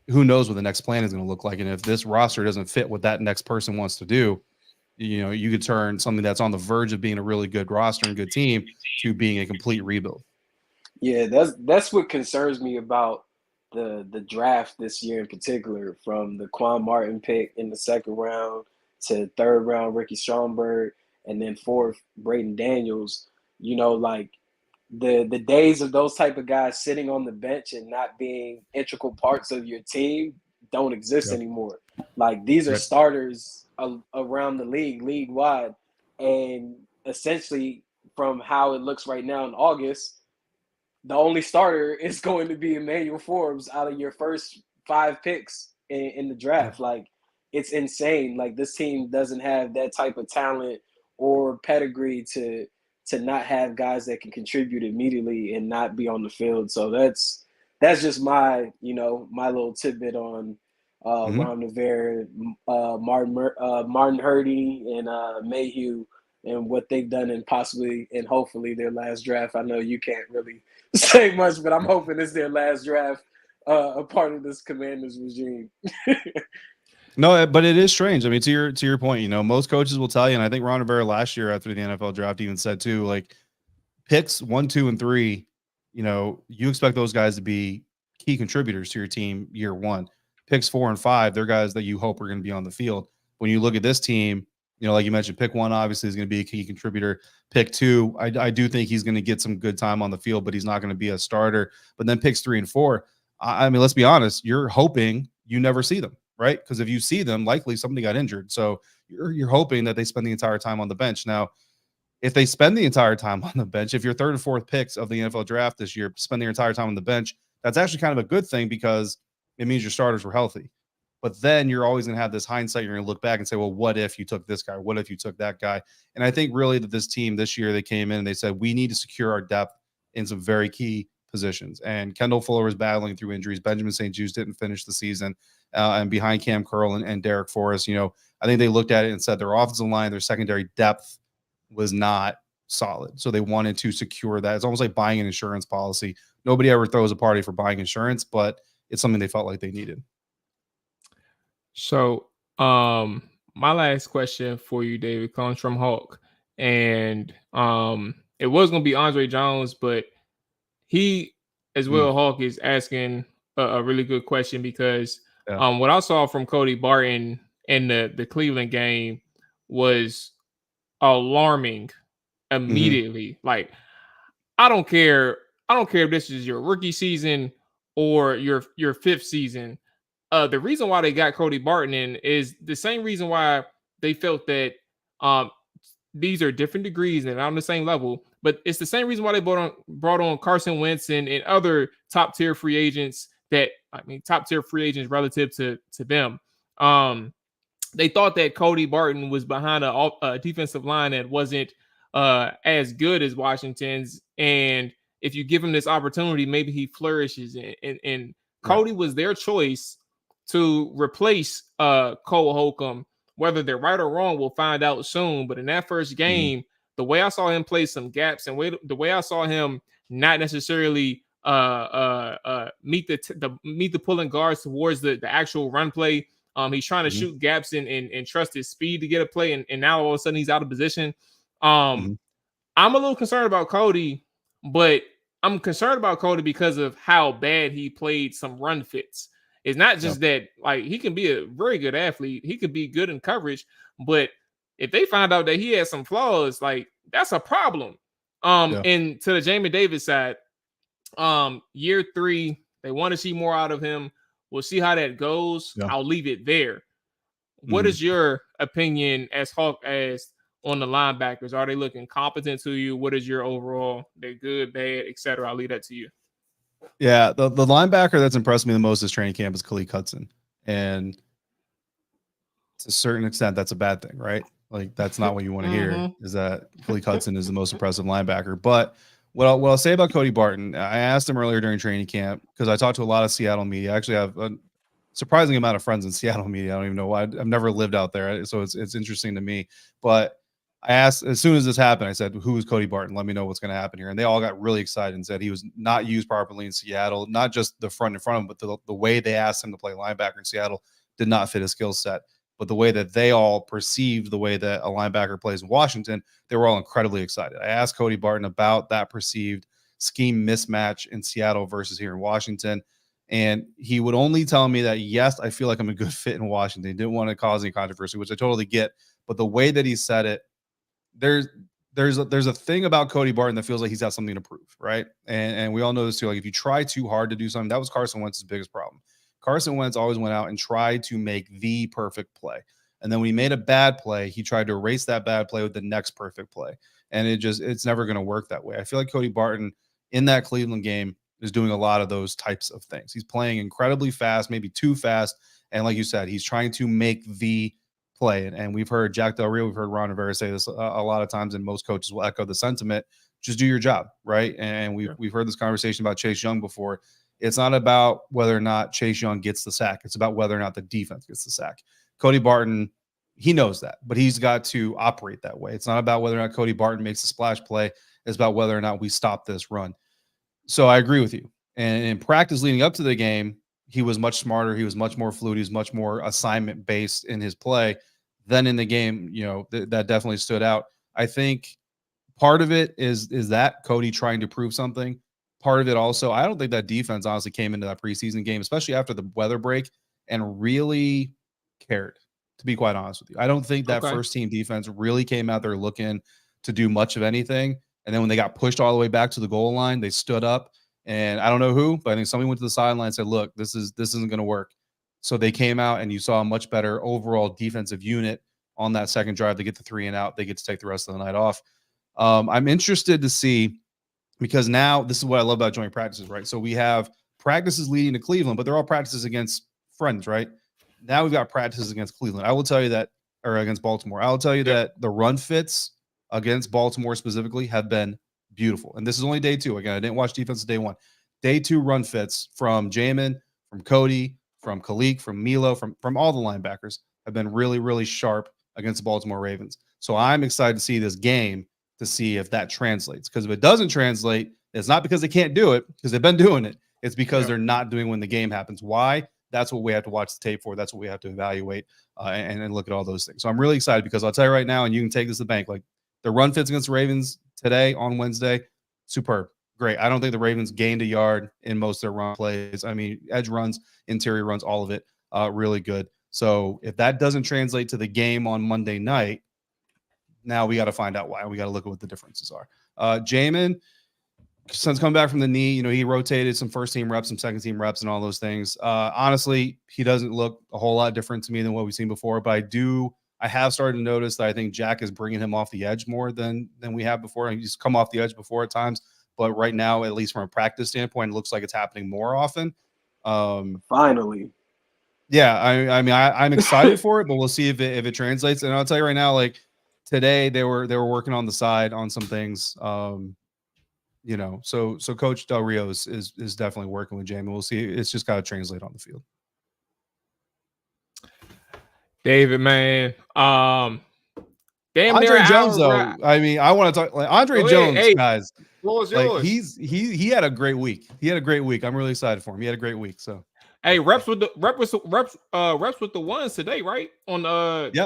who knows what the next plan is going to look like? And if this roster doesn't fit what that next person wants to do, you could turn something that's on the verge of being a really good roster and good team to being a complete rebuild. Yeah, that's what concerns me about the draft this year in particular, from the Quan Martin pick in the second round to third round Ricky Stromberg, and then fourth Braden Daniels. Like the days of those type of guys sitting on the bench and not being integral parts of your team don't exist anymore. Like, these are starters around the league wide, and essentially from how it looks right now in August, the only starter is going to be Emmanuel Forbes out of your first 5 picks in the draft. Like, it's insane. Like, this team doesn't have that type of talent or pedigree to not have guys that can contribute immediately and not be on the field. So that's just my little tidbit on Ron Rivera, Martin Hurdy, and Mayhew, and what they've done in possibly and hopefully their last draft. I know you can't really say much, but I'm hoping it's their last draft, a part of this Commanders regime. No, but it is strange. I mean, to your point, most coaches will tell you, and I think Ron Rivera last year after the NFL draft even said too, like, picks 1, 2, and 3, you expect those guys to be key contributors to your team year one. Picks 4 and 5, they're guys that you hope are going to be on the field. When you look at this team, like you mentioned, pick 1 obviously is going to be a key contributor. Pick 2, I do think he's going to get some good time on the field, but he's not going to be a starter. But then picks 3 and 4, I mean, let's be honest, you're hoping you never see them, right? Because if you see them, likely somebody got injured. So you're hoping that they spend the entire time on the bench. Now, if they spend the entire time on the bench, if your 3rd and 4th picks of the NFL draft this year spend their entire time on the bench, that's actually kind of a good thing, because it means your starters were healthy. But then you're always going to have this hindsight. You're going to look back and say, well, what if you took this guy? What if you took that guy? And I think really that this team this year, they came in and they said, we need to secure our depth in some very key positions. And Kendall Fuller was battling through injuries. Benjamin St. Juste didn't finish the season. And behind Cam Curl and Derek Forrest, I think they looked at it and said their offensive line, their secondary depth was not solid. So they wanted to secure that. It's almost like buying an insurance policy. Nobody ever throws a party for buying insurance, but it's something they felt like they needed. So, my last question for you, David, comes from Hulk, and it was going to be Andre Jones, but he, as well, Hulk, is asking a really good question, because what I saw from Cody Barton in the Cleveland game was alarming immediately. Like, I don't care if this is your rookie season or your 5th season. The reason why they got Cody Barton in is the same reason why they felt that these are different degrees and on the same level, but it's the same reason why they brought on Carson Wentz and other top tier free agents relative to them. They thought that Cody Barton was behind a defensive line that wasn't as good as Washington's, and if you give him this opportunity, maybe he flourishes. And Cody was their choice to replace Cole Holcomb. Whether they're right or wrong, we'll find out soon. But in that first game, the way I saw him play some gaps, and the way I saw him not necessarily meet the pulling guards towards the actual run play. He's trying to shoot gaps and trust his speed to get a play, and now all of a sudden he's out of position. I'm a little concerned about Cody, but I'm concerned about Cody because of how bad he played some run fits. It's not just that, like, he can be a very good athlete. He could be good in coverage, but if they find out that he has some flaws, like, that's a problem. And to the Jamie Davis side, year 3, they want to see more out of him. We'll see how that goes. I'll leave it there. What is your opinion as Hawk as on the linebackers? Are they looking competent to you? What is your overall? They're good, bad, etc. I'll leave that to you. Yeah, the linebacker that's impressed me the most this training camp is Khalid Hudson, and to a certain extent, that's a bad thing, right? Like, that's not what you want to hear. Is that Khalid Hudson is the most impressive linebacker? But what I'll say about Cody Barton, I asked him earlier during training camp, because I talked to a lot of Seattle media. I actually have surprising amount of friends in Seattle media. I don't even know why. I've never lived out there, so it's interesting to me. But I asked, as soon as this happened, I said, who is Cody Barton? Let me know what's going to happen here. And they all got really excited and said he was not used properly in Seattle, not just the front in front of him, but the way they asked him to play linebacker in Seattle did not fit his skill set. But the way that they all perceived the way that a linebacker plays in Washington, they were all incredibly excited. I asked Cody Barton about that perceived scheme mismatch in Seattle versus here in Washington. And he would only tell me that, yes, I feel like I'm a good fit in Washington. He didn't want to cause any controversy, which I totally get. But the way that he said it, there's a thing about Cody Barton that feels like he's got something to prove, right? And we all know this too. Like if you try too hard to do something, that was Carson Wentz's biggest problem. Carson Wentz always went out and tried to make the perfect play. And then when he made a bad play, he tried to erase that bad play with the next perfect play. And it's never going to work that way. I feel like Cody Barton in that Cleveland game is doing a lot of those types of things. He's playing incredibly fast, maybe too fast. And like you said, he's trying to make the play. And we've heard Jack Del Rio, we've heard Ron Rivera say this a lot of times, and most coaches will echo the sentiment. Just do your job, right? And we've heard this conversation about Chase Young before. It's not about whether or not Chase Young gets the sack. It's about whether or not the defense gets the sack. Cody Barton, he knows that, but he's got to operate that way. It's not about whether or not Cody Barton makes a splash play. It's about whether or not we stop this run. So I agree with you. And in practice leading up to the game, he was much smarter. He was much more fluid. He was much more assignment based in his play than in the game. You know, that definitely stood out. I think part of it is that Cody trying to prove something. Part of it also, I don't think that defense honestly came into that preseason game, especially after the weather break, and really cared, to be quite honest with you. I don't think that first team defense really came out there looking to do much of anything. And then when they got pushed all the way back to the goal line, they stood up. And I don't know who, but I think somebody went to the sideline and said, look, this isn't going to work. So they came out, and you saw a much better overall defensive unit on that second drive. They get the 3 and out. They get to take the rest of the night off. I'm interested to see, because now this is what I love about joint practices, right? So we have practices leading to Cleveland, but they're all practices against friends, right? Now we've got practices against Cleveland. I will tell you that, or against Baltimore. I will tell you that the run fits against Baltimore specifically have been beautiful. And this is only day 2. Again, I didn't watch defense day 1. Day 2 run fits from Jamin, from Cody, from Khalil, from Milo, from all the linebackers have been really, really sharp against the Baltimore Ravens. So I'm excited to see this game to see if that translates. Because if it doesn't translate, it's not because they can't do it, because they've been doing it. It's because they're not doing when the game happens. Why? That's what we have to watch the tape for. That's what we have to evaluate and look at all those things. So I'm really excited, because I'll tell you right now, and you can take this to the bank, like the run fits against the Ravens today on Wednesday, superb. Great. I don't think the Ravens gained a yard in most of their run plays. I mean, edge runs, interior runs, all of it, really good. So if that doesn't translate to the game on Monday night, now we got to find out why. We got to look at what the differences are. Jamin, since coming back from the knee, you know, he rotated some first team reps, some second team reps, and all those things. Honestly, he doesn't look a whole lot different to me than what we've seen before, but I have started to notice that I think Jack is bringing him off the edge more than we have before. He's come off the edge before at times, but right now, at least from a practice standpoint, it looks like it's happening more often. Finally. Yeah, I mean, I'm excited for it, but we'll see if it translates. And I'll tell you right now, like today, they were working on the side on some things. You know, so Coach Del Rio is definitely working with Jamie. We'll see. It's just got to translate on the field. David, man. Damn Andre Jones, though. I mean, I want to talk like Andre Jones, guys. What was like yours? he had a great week. He had a great week. I'm really excited for him. He had a great week. So hey, reps with the ones today, right? On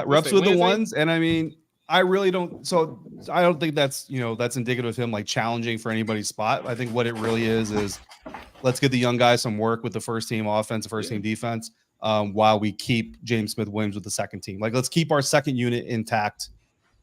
reps with the ones, and I mean, I really don't. So I don't think that's that's indicative of him like challenging for anybody's spot. I think what it really is let's get the young guys some work with the first team offense, first team defense, while we keep James Smith-Williams with the second team. Like let's keep our second unit intact,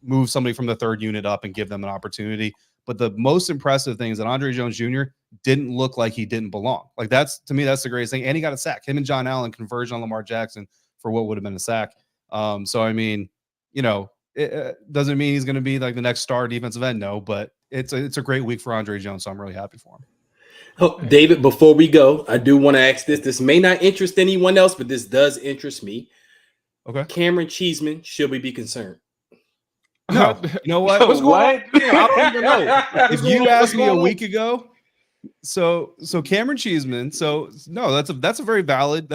move somebody from the third unit up, and give them an opportunity. But the most impressive thing is that Andre Jones Jr. didn't look like he didn't belong. Like that's to me, that's the greatest thing. And he got a sack. Him and John Allen converged on Lamar Jackson for what would have been a sack. So I mean, it doesn't mean he's going to be like the next star defensive end. No, but it's a great week for Andre Jones. So I'm really happy for him. Oh, David, before we go, I do want to ask this. This may not interest anyone else, but this does interest me. Okay. Cameron Cheeseman, should we be concerned? No. You know what? What's going on? I don't even know. If you asked me a week ago, So Cameron Cheeseman. So no, that's a very valid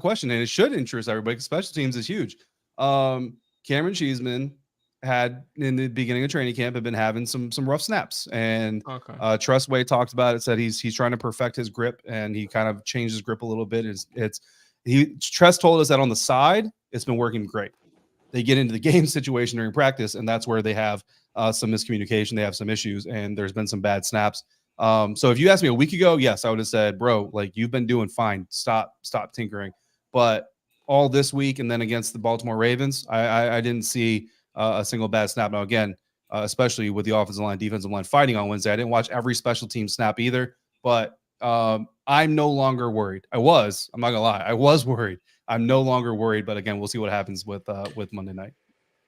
question, and it should interest everybody because special teams is huge. Cameron Cheeseman had in the beginning of training camp had been having some rough snaps, and Okay. Trustway talked about it. Said he's trying to perfect his grip, and he kind of changed his grip a little bit. Trust told us that on the side it's been working great. They get into the game situation during practice, and that's where they have some miscommunication. They have some issues, and there's been some bad snaps. So if you asked me a week ago, yes, I would have said, bro, like you've been doing fine. Stop tinkering. But all this week and then against the Baltimore Ravens, I didn't see a single bad snap. Now, again, especially with the offensive line, defensive line fighting on Wednesday, I didn't watch every special team snap either, but I'm no longer worried. I'm not gonna lie. I was worried. I'm no longer worried, but again, we'll see what happens with Monday night.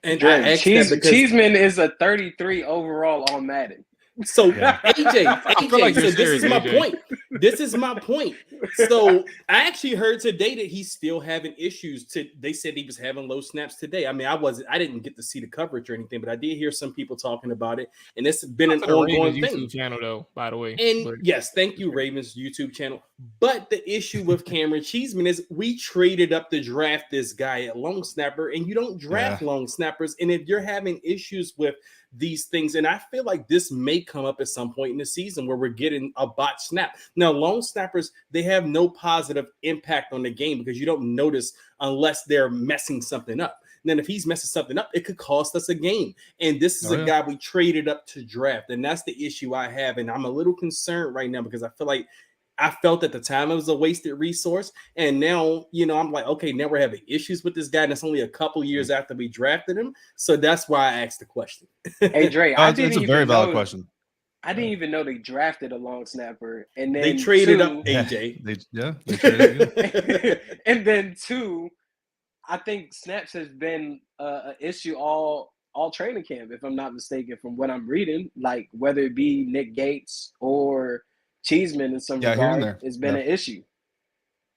And Dre, I asked that because Cheeseman is a 33 overall on Madden. so Yeah. AJ, feel like so you're this serious, is my AJ. point. This is my point. So I actually heard today that he's still having issues. They said he was having low snaps today. I mean, I didn't get to see the coverage or anything, but I did hear some people talking about it, and it's been an To the ongoing Ravens thing. YouTube channel, though, by the way. And But yes, thank you, Ravens YouTube channel. But the issue with Cameron Cheeseman is we traded up to draft this guy at long snapper, and you don't draft long snappers. And if you're having issues with these things, and I feel like this may come up at some point in the season where we're getting a bot snap. Now, long snappers, they have no positive impact on the game because you don't notice unless they're messing something up. And then if he's messing something up, it could cost us a game. And this is a guy we traded up to draft. And that's the issue I have. And I'm a little concerned right now because I feel like I felt at the time it was a wasted resource. And now, I'm like, okay, now we're having issues with this guy. And it's only a couple years after we drafted him. So that's why I asked the question. Hey, Dre, It's a very valid question. I didn't even know they drafted a long snapper. And then They traded up AJ. They traded. And then two, I think snaps has been an issue all training camp, if I'm not mistaken, from what I'm reading. Like whether it be Nick Gates or Cheeseman in some regard, it's been an issue.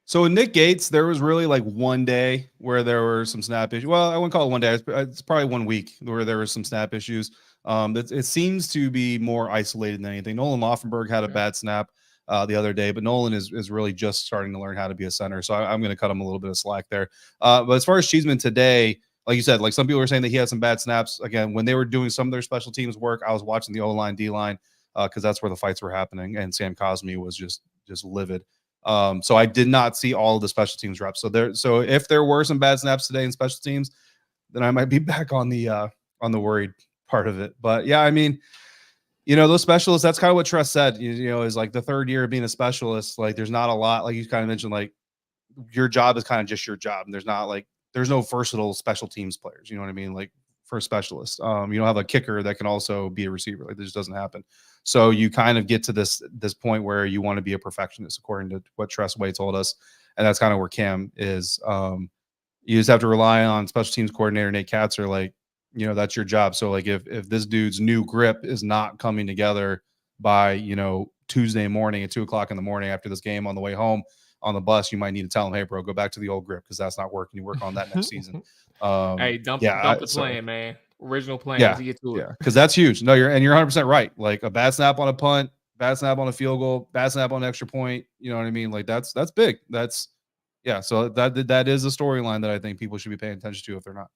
So in Nick Gates, there was really like one day where there were some snap issues. Well, I wouldn't call it one day. It's probably 1 week where there was some snap issues. It seems to be more isolated than anything. Nolan Laufenberg had a bad snap the other day, but Nolan is really just starting to learn how to be a center. So I'm going to cut him a little bit of slack there. But as far as Cheeseman today, like you said, like some people were saying that he had some bad snaps. Again, when they were doing some of their special teams work, I was watching the O-line, D-line, because that's where the fights were happening, and Sam Cosmi was just livid. So I did not see all of the special teams reps. So if there were some bad snaps today in special teams, then I might be back on the worried part of it. But yeah, I mean, those specialists, that's kind of what Tress said, is like the third year of being a specialist. Like there's not a lot, like you kind of mentioned, like your job is kind of just your job. And there's no versatile special teams players. You know what I mean? Like for a specialist, you don't have a kicker that can also be a receiver. Like this just doesn't happen. So you kind of get to this point where you want to be a perfectionist, according to what Tressway told us. And that's kind of where Cam is. You just have to rely on special teams coordinator Nate Katzer. Like, that's your job. So like if this dude's new grip is not coming together by, Tuesday morning at 2:00 in the morning after this game on the way home on the bus, you might need to tell him, hey, bro, go back to the old grip because that's not working. You work on that next season. Hey, dump the plan, man. Original plan to get to it. Yeah, because that's huge. No, you're 100% right. Like a bad snap on a punt, bad snap on a field goal, bad snap on an extra point. You know what I mean? Like that's big. So that is a storyline that I think people should be paying attention to if they're not.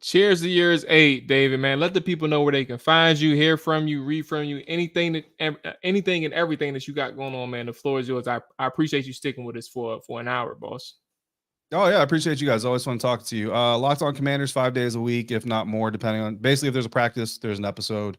Cheers to yours 8, David, man. Let the people know where they can find you, hear from you, read from you, anything and everything that you got going on, man. The floor is yours. I appreciate you sticking with us for an hour, boss. Oh yeah, I appreciate you guys. Always fun talking to you. Locked On Commanders 5 days a week, if not more, depending on basically if there's a practice, there's an episode.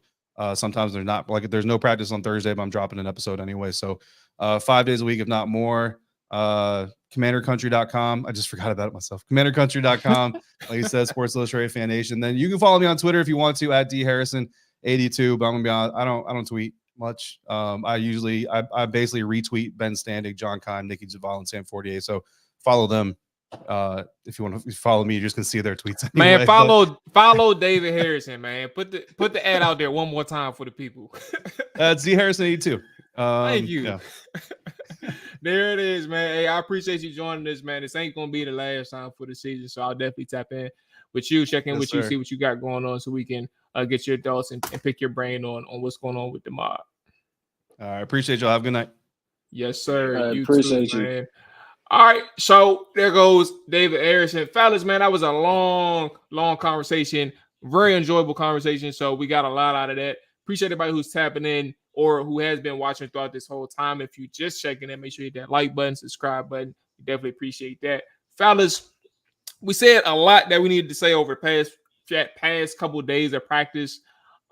Sometimes there's not. Like if there's no practice on Thursday, but I'm dropping an episode anyway. So 5 days a week, if not more. CommanderCountry.com. I just forgot about it myself. CommanderCountry.com. Like you said, Sports Illustrated Fan Nation. Then you can follow me on Twitter if you want to at DHarrison82. But I'm gonna be honest, I don't tweet much. I basically retweet Ben Standig, John Kahn, Nikki Zaval, and Sam Fortier. So follow them. If you want to follow me, you're just gonna see their tweets. Anyway, man, follow David Harrison, man. Put the ad out there one more time for the people. It's DHarrison82. Thank you. Yeah. There it is, man. Hey, I appreciate you joining us, man. This ain't gonna be the last time for the season, so I'll definitely tap in with you, check in with you, see what you got going on, so we can get your thoughts and pick your brain on what's going on with the mob. I appreciate y'all. Have a good night. Yes, sir. I You appreciate too, you. man. All right, so there goes David Harrison. Fellas, man, that was a long conversation. Very enjoyable conversation. So we got a lot out of that. Appreciate everybody who's tapping in or who has been watching throughout this whole time. If you just checking in, make sure you hit that like button, subscribe button. We definitely appreciate that. Fellas, we said a lot that we needed to say over past couple of days of practice.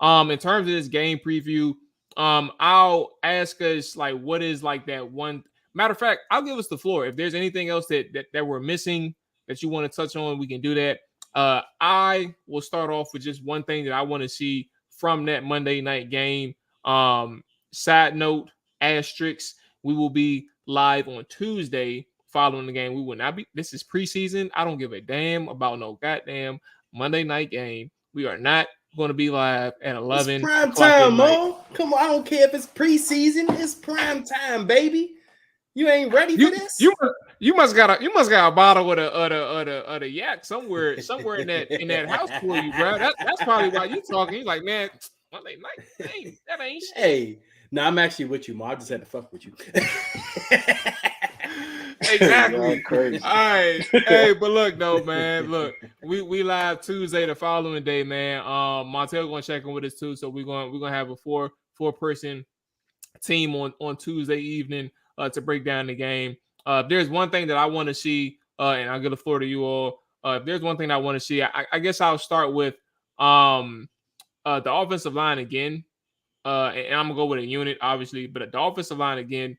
In terms of this game preview, I'll ask us like what is like that one. Matter of fact, I'll give us the floor. If there's anything else that we're missing that you want to touch on, we can do that. I will start off with just one thing that I want to see from that Monday night game. Side note, asterisks, we will be live on Tuesday following the game. We will not be. This is preseason. I don't give a damn about no goddamn Monday night game. We are not going to be live at 11 It's prime o'clock time, at night. Mo. Come on, I don't care if it's preseason. It's prime time, baby. You ain't ready for this? You must got a bottle of the yak somewhere in that house for you, bro. That's probably why you talking. You're like, man, Monday night, that ain't shit. Hey, no, I'm actually with you, Mo. I just had to fuck with you. Exactly. Crazy. All right. Hey, but look though, man. Look, we live Tuesday the following day, man. Montel gonna check in with us too, so we're gonna have a four person team on Tuesday evening to break down the game. If there's one thing that I want to see, and I'll give the floor to you all. If there's one thing I want to see, I guess I'll start with the offensive line again. And I'm gonna go with a unit, obviously, but the offensive line again.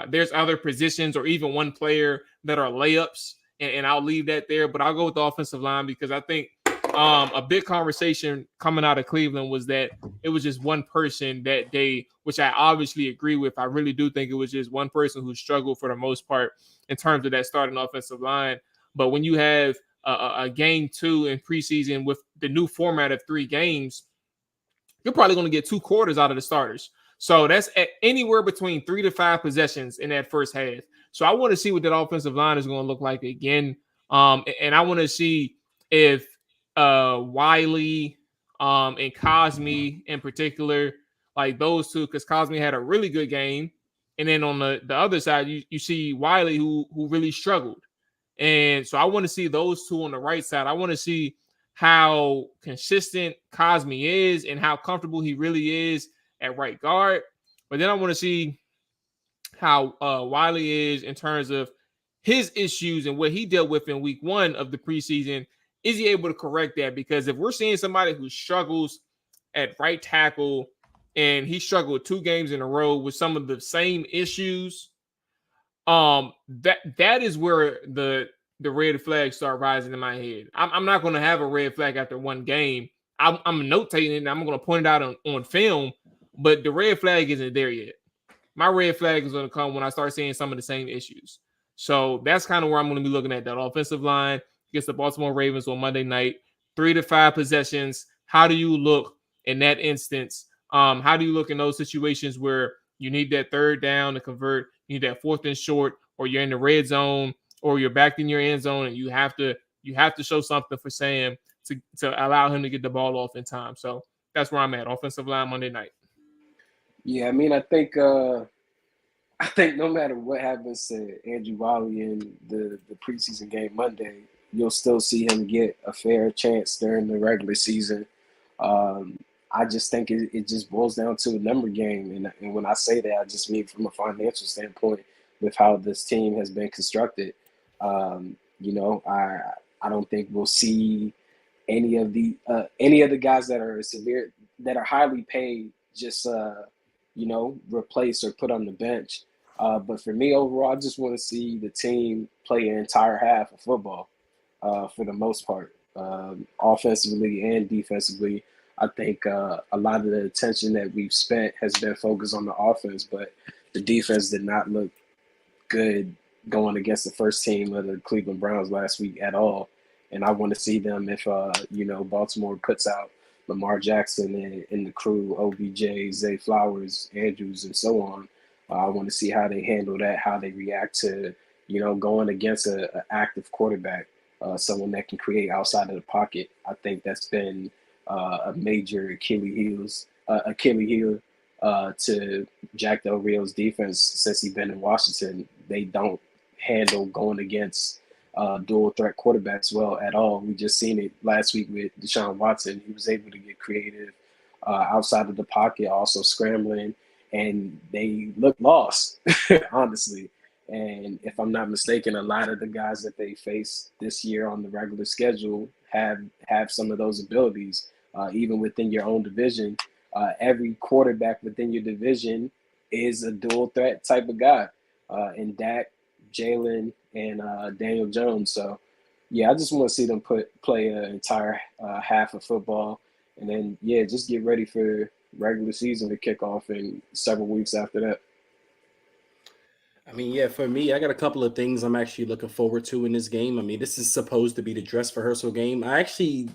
There's other positions or even one player that are layups, and I'll leave that there. But I'll go with the offensive line because I think a big conversation coming out of Cleveland was that it was just one person that day, which I obviously agree with. I really do think it was just one person who struggled for the most part in terms of that starting offensive line. But when you have a game 2 in preseason with the new format of 3 games, you're probably going to get 2 quarters out of the starters. So that's at anywhere between 3 to 5 possessions in that first half. So I want to see what that offensive line is going to look like again. And I want to see if Wiley and Cosme in particular, like those two, because Cosme had a really good game. And then on the other side, you see Wiley who really struggled. And so I want to see those two on the right side. I want to see how consistent Cosme is and how comfortable he really is at right guard. But then I want to see how Wiley is in terms of his issues and what he dealt with in week 1 of the preseason. Is he able to correct that? Because if we're seeing somebody who struggles at right tackle and he struggled 2 games in a row with some of the same issues, that is where the red flags start rising in my head. I'm not going to have a red flag after one game. I'm notating it and I'm going to point it out on film, but the red flag isn't there yet. My red flag is going to come when I start seeing some of the same issues. So that's kind of where I'm going to be looking at that offensive line against the Baltimore Ravens on Monday night. 3 to 5 possessions. How do you look in that instance? How do you look in those situations where you need that third down to convert, you need that 4th and short, or you're in the red zone, or you're back in your end zone, and you have to show something for Sam to allow him to get the ball off in time. So that's where I'm at. Offensive line Monday night. Yeah, I mean, I think no matter what happens to Andrew Wiley in the preseason game Monday, you'll still see him get a fair chance during the regular season. I just think it just boils down to a number game. And when I say that, I just mean from a financial standpoint with how this team has been constructed. I don't think we'll see any of the guys that are highly paid just replaced or put on the bench. But for me overall, I just want to see the team play an entire half of football for the most part, offensively and defensively. I think a lot of the attention that we've spent has been focused on the offense, but the defense did not look good going against the first team of the Cleveland Browns last week at all. And I want to see them if, Baltimore puts out Lamar Jackson and the crew, OBJ, Zay Flowers, Andrews, and so on. I want to see how they handle that, how they react to, going against an active quarterback, someone that can create outside of the pocket. I think that's been a major Achilles heel to Jack Del Rio's defense since he's been in Washington. They don't handle going against dual threat quarterbacks well at all. We just seen it last week with Deshaun Watson. He was able to get creative outside of the pocket, also scrambling, and they look lost, honestly. And if I'm not mistaken, a lot of the guys that they face this year on the regular schedule have some of those abilities, even within your own division. Every quarterback within your division is a dual threat type of guy, and Dak, Jalen, and Daniel Jones. So, yeah, I just want to see them play an entire half of football, and then just get ready for regular season to kick off in several weeks after that. I mean, yeah, for me, I got a couple of things I'm actually looking forward to in this game. I mean, this is supposed to be the dress rehearsal game. I actually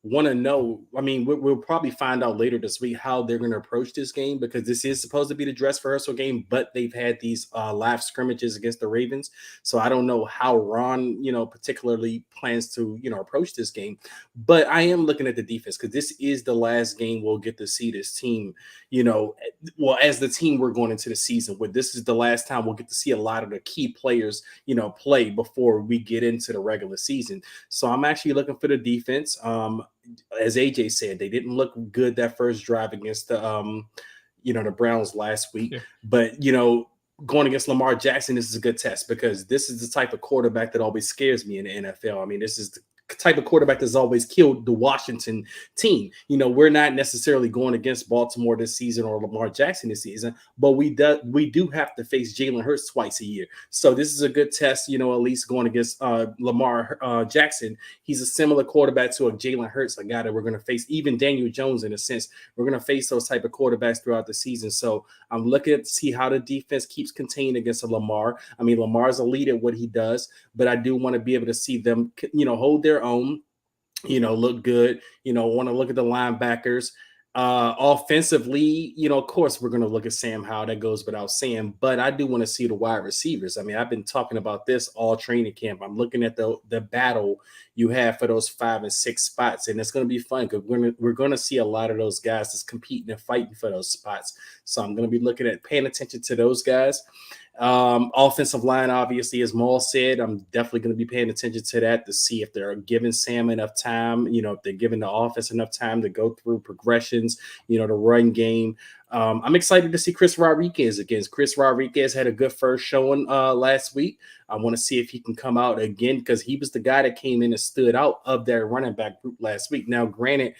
want to know. I mean, we'll probably find out later this week how they're going to approach this game, because this is supposed to be the dress rehearsal game, but they've had these live scrimmages against the Ravens. So I don't know how Ron, particularly plans to, approach this game. But I am looking at the defense, because this is the last game we'll get to see this team, as the team we're going into the season with. This is the last time we'll get to see a lot of the key players, play before we get into the regular season. So I'm actually looking for the defense. As AJ said, they didn't look good that first drive against the Browns last week. Yeah. But, going against Lamar Jackson, this is a good test, because this is the type of quarterback that always scares me in the NFL. I mean, this is the type of quarterback that's always killed the Washington team. We're not necessarily going against Baltimore this season or Lamar Jackson this season, but we do have to face Jalen Hurts twice a year. So this is a good test, at least going against Lamar Jackson. He's a similar quarterback to a Jalen Hurts, a guy that we're going to face, even Daniel Jones in a sense. We're going to face those type of quarterbacks throughout the season. So I'm looking to see how the defense keeps contained against a Lamar. I mean, Lamar's a lead at what he does, but I do want to be able to see them, hold their own, look good, want to look at the linebackers. Offensively, of course, we're going to look at Sam Howell. That goes without saying, but I do want to see the wide receivers. I mean, I've been talking about this all training camp. I'm looking at the battle you have for those 5 and 6 spots, and it's going to be fun, because we're going to see a lot of those guys that's competing and fighting for those spots. So I'm going to be paying attention to those guys. Offensive line, obviously, as Mual said, I'm definitely going to be paying attention to that to see if they're giving Sam enough time, if they're giving the offense enough time to go through progressions, the run game. I'm excited to see Chris Rodriguez again. Chris Rodriguez had a good first showing last week. I want to see if he can come out again, because he was the guy that came in and stood out of their running back group last week. Now, granted,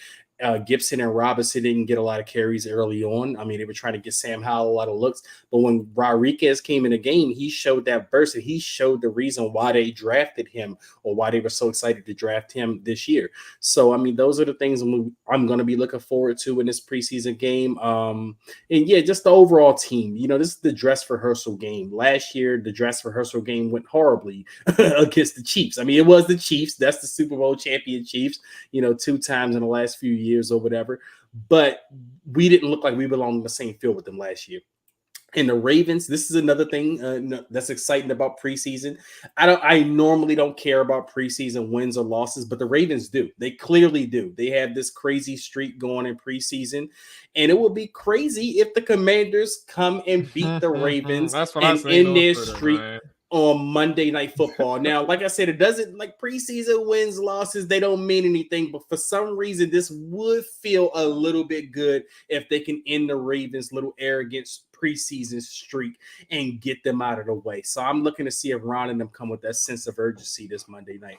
Gibson and Robinson didn't get a lot of carries early on. I mean, they were trying to get Sam Howell a lot of looks. But when Rodriguez came in the game, he showed that burst, and he showed the reason why they drafted him, or why they were so excited to draft him this year. So, I mean, those are the things I'm going to be looking forward to in this preseason game. And, yeah, just the overall team. This is the dress rehearsal game. Last year, the dress rehearsal game went horribly against the Chiefs. I mean, it was the Chiefs. That's the Super Bowl champion Chiefs, 2 times in the last few years or whatever, but we didn't look like we belonged in the same field with them last year. And the Ravens, this is another thing that's exciting about preseason. I normally don't care about preseason wins or losses, but the Ravens do. They clearly do. They have this crazy streak going in preseason, and it would be crazy if the Commanders come and beat the Ravens That's what and I say end their Twitter, streak man. on Monday Night Football. Now, like I said, it doesn't, like, preseason wins, losses, they don't mean anything, but for some reason, this would feel a little bit good if they can end the Ravens' little arrogant preseason streak and get them out of the way. So I'm looking to see if Ron and them come with that sense of urgency this Monday night.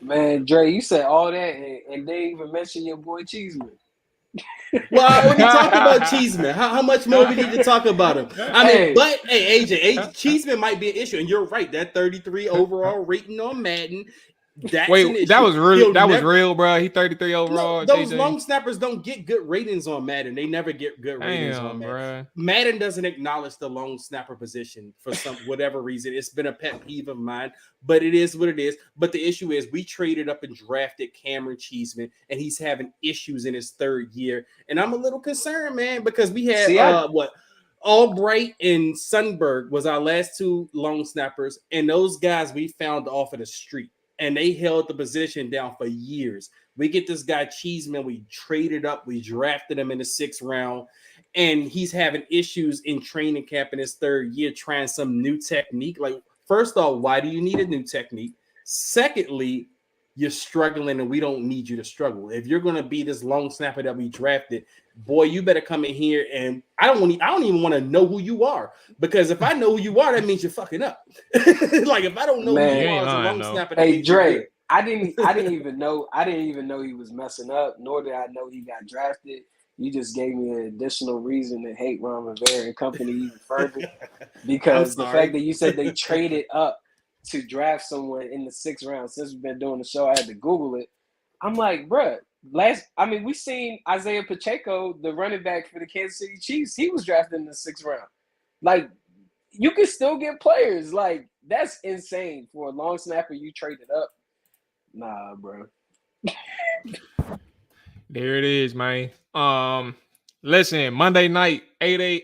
Man, Dre, you said all that, and they even mentioned your boy Cheeseman. Well, I already talked about Cheeseman. How much more we need to talk about him? I mean, but hey, AJ, Cheeseman might be an issue, and you're right. That 33 overall rating on Madden. Wait, that was real. That was real, bro. He 33 overall. No, those JJ. long snappers don't get good ratings on Madden. They never get good ratings on Madden. Bro. Madden doesn't acknowledge the long snapper position for some whatever reason. It's been a pet peeve of mine, but it is what it is. But the issue is we traded up and drafted Cameron Cheeseman, and he's having issues in his 3rd year. And I'm a little concerned, man, because we had Albright and Sundberg was our last 2 long snappers, and those guys we found off of the street. And they held the position down for years. We get this guy Cheeseman. We traded up. We drafted him in the 6th round. and he's having issues in training camp in his third year trying some new technique. Like, first off, why do you need a new technique? Secondly, you're struggling and we don't need you to struggle. If you're going to be this long snapper that we drafted, boy, you better come in here, and I don't even want to know who you are, because if I know who you are, that means you're fucking up. Like, if I don't know who you are as a long snapper, that hey means Dre, I didn't even know he was messing up, nor did I know he got drafted. You just gave me an additional reason to hate Ron Rivera and company even further, because the fact that you said they traded up to draft someone in the 6th round. Since we've been doing the show, I had to Google it. I'm like, bruh, we seen Isaiah Pacheco, the running back for the Kansas City Chiefs. He was drafted in the 6th round. Like, you can still get players. Like, that's insane for a long snapper you traded up. Nah, bro. There it is, man. Listen, Monday night, 8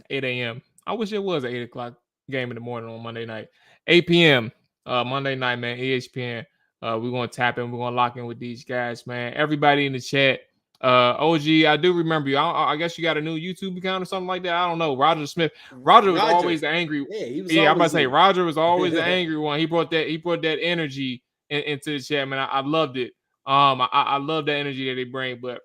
a.m. I wish it was an 8 o'clock game in the morning on Monday night. 8 p.m. Monday night, man, ESPN. We're going to tap in. We're going to lock in with these guys, man. Everybody in the chat. OG, I do remember you. I guess you got a new YouTube account or something like that. I don't know. Roger Smith. Roger was always the angry. Yeah, I'm about to say Roger was always the angry one. He brought that energy into the chat, man. I loved it. I love the energy that they bring. But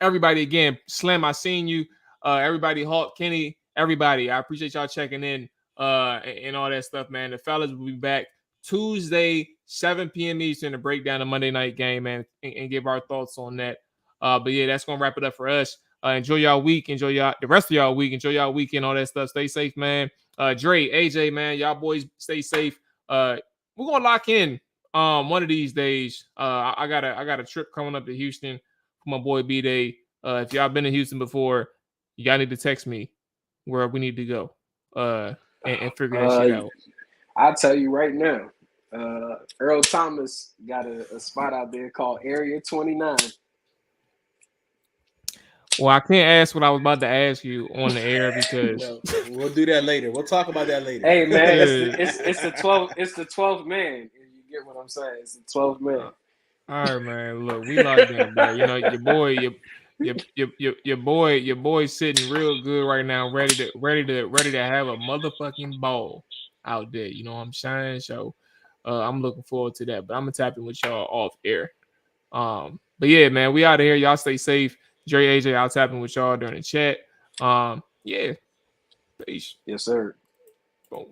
everybody, again, Slim, I seen you. Everybody, Hawk, Kenny, everybody, I appreciate y'all checking in and all that stuff, man. The fellas will be back Tuesday, 7 p.m. Eastern to break down the Monday night game, man, and give our thoughts on that. But yeah, that's gonna wrap it up for us. Enjoy y'all week. Enjoy the rest of y'all week. Enjoy y'all weekend, all that stuff. Stay safe, man. Dre, AJ, man, y'all boys stay safe. We're gonna lock in one of these days. I got a trip coming up to Houston for my boy B-Day. If y'all been in Houston before, y'all need to text me where we need to go and figure that shit out. I'll tell you right now. Earl Thomas got a spot out there called Area 29. Well, I can't ask what I was about to ask you on the air because we'll do that later. We'll talk about that later. Hey man, it's the 12th man. You get what I'm saying? It's the 12th man. All right, man. Look, we locked in, bro. You know, your boy sitting real good right now, ready to have a motherfucking ball out there. You know what I'm saying? So I'm looking forward to that. But I'm gonna tap in with y'all off air. But yeah, man, we out of here. Y'all stay safe. Dre, AJ, I'll tap in with y'all during the chat. Yeah. Peace. Yes, sir. Boom.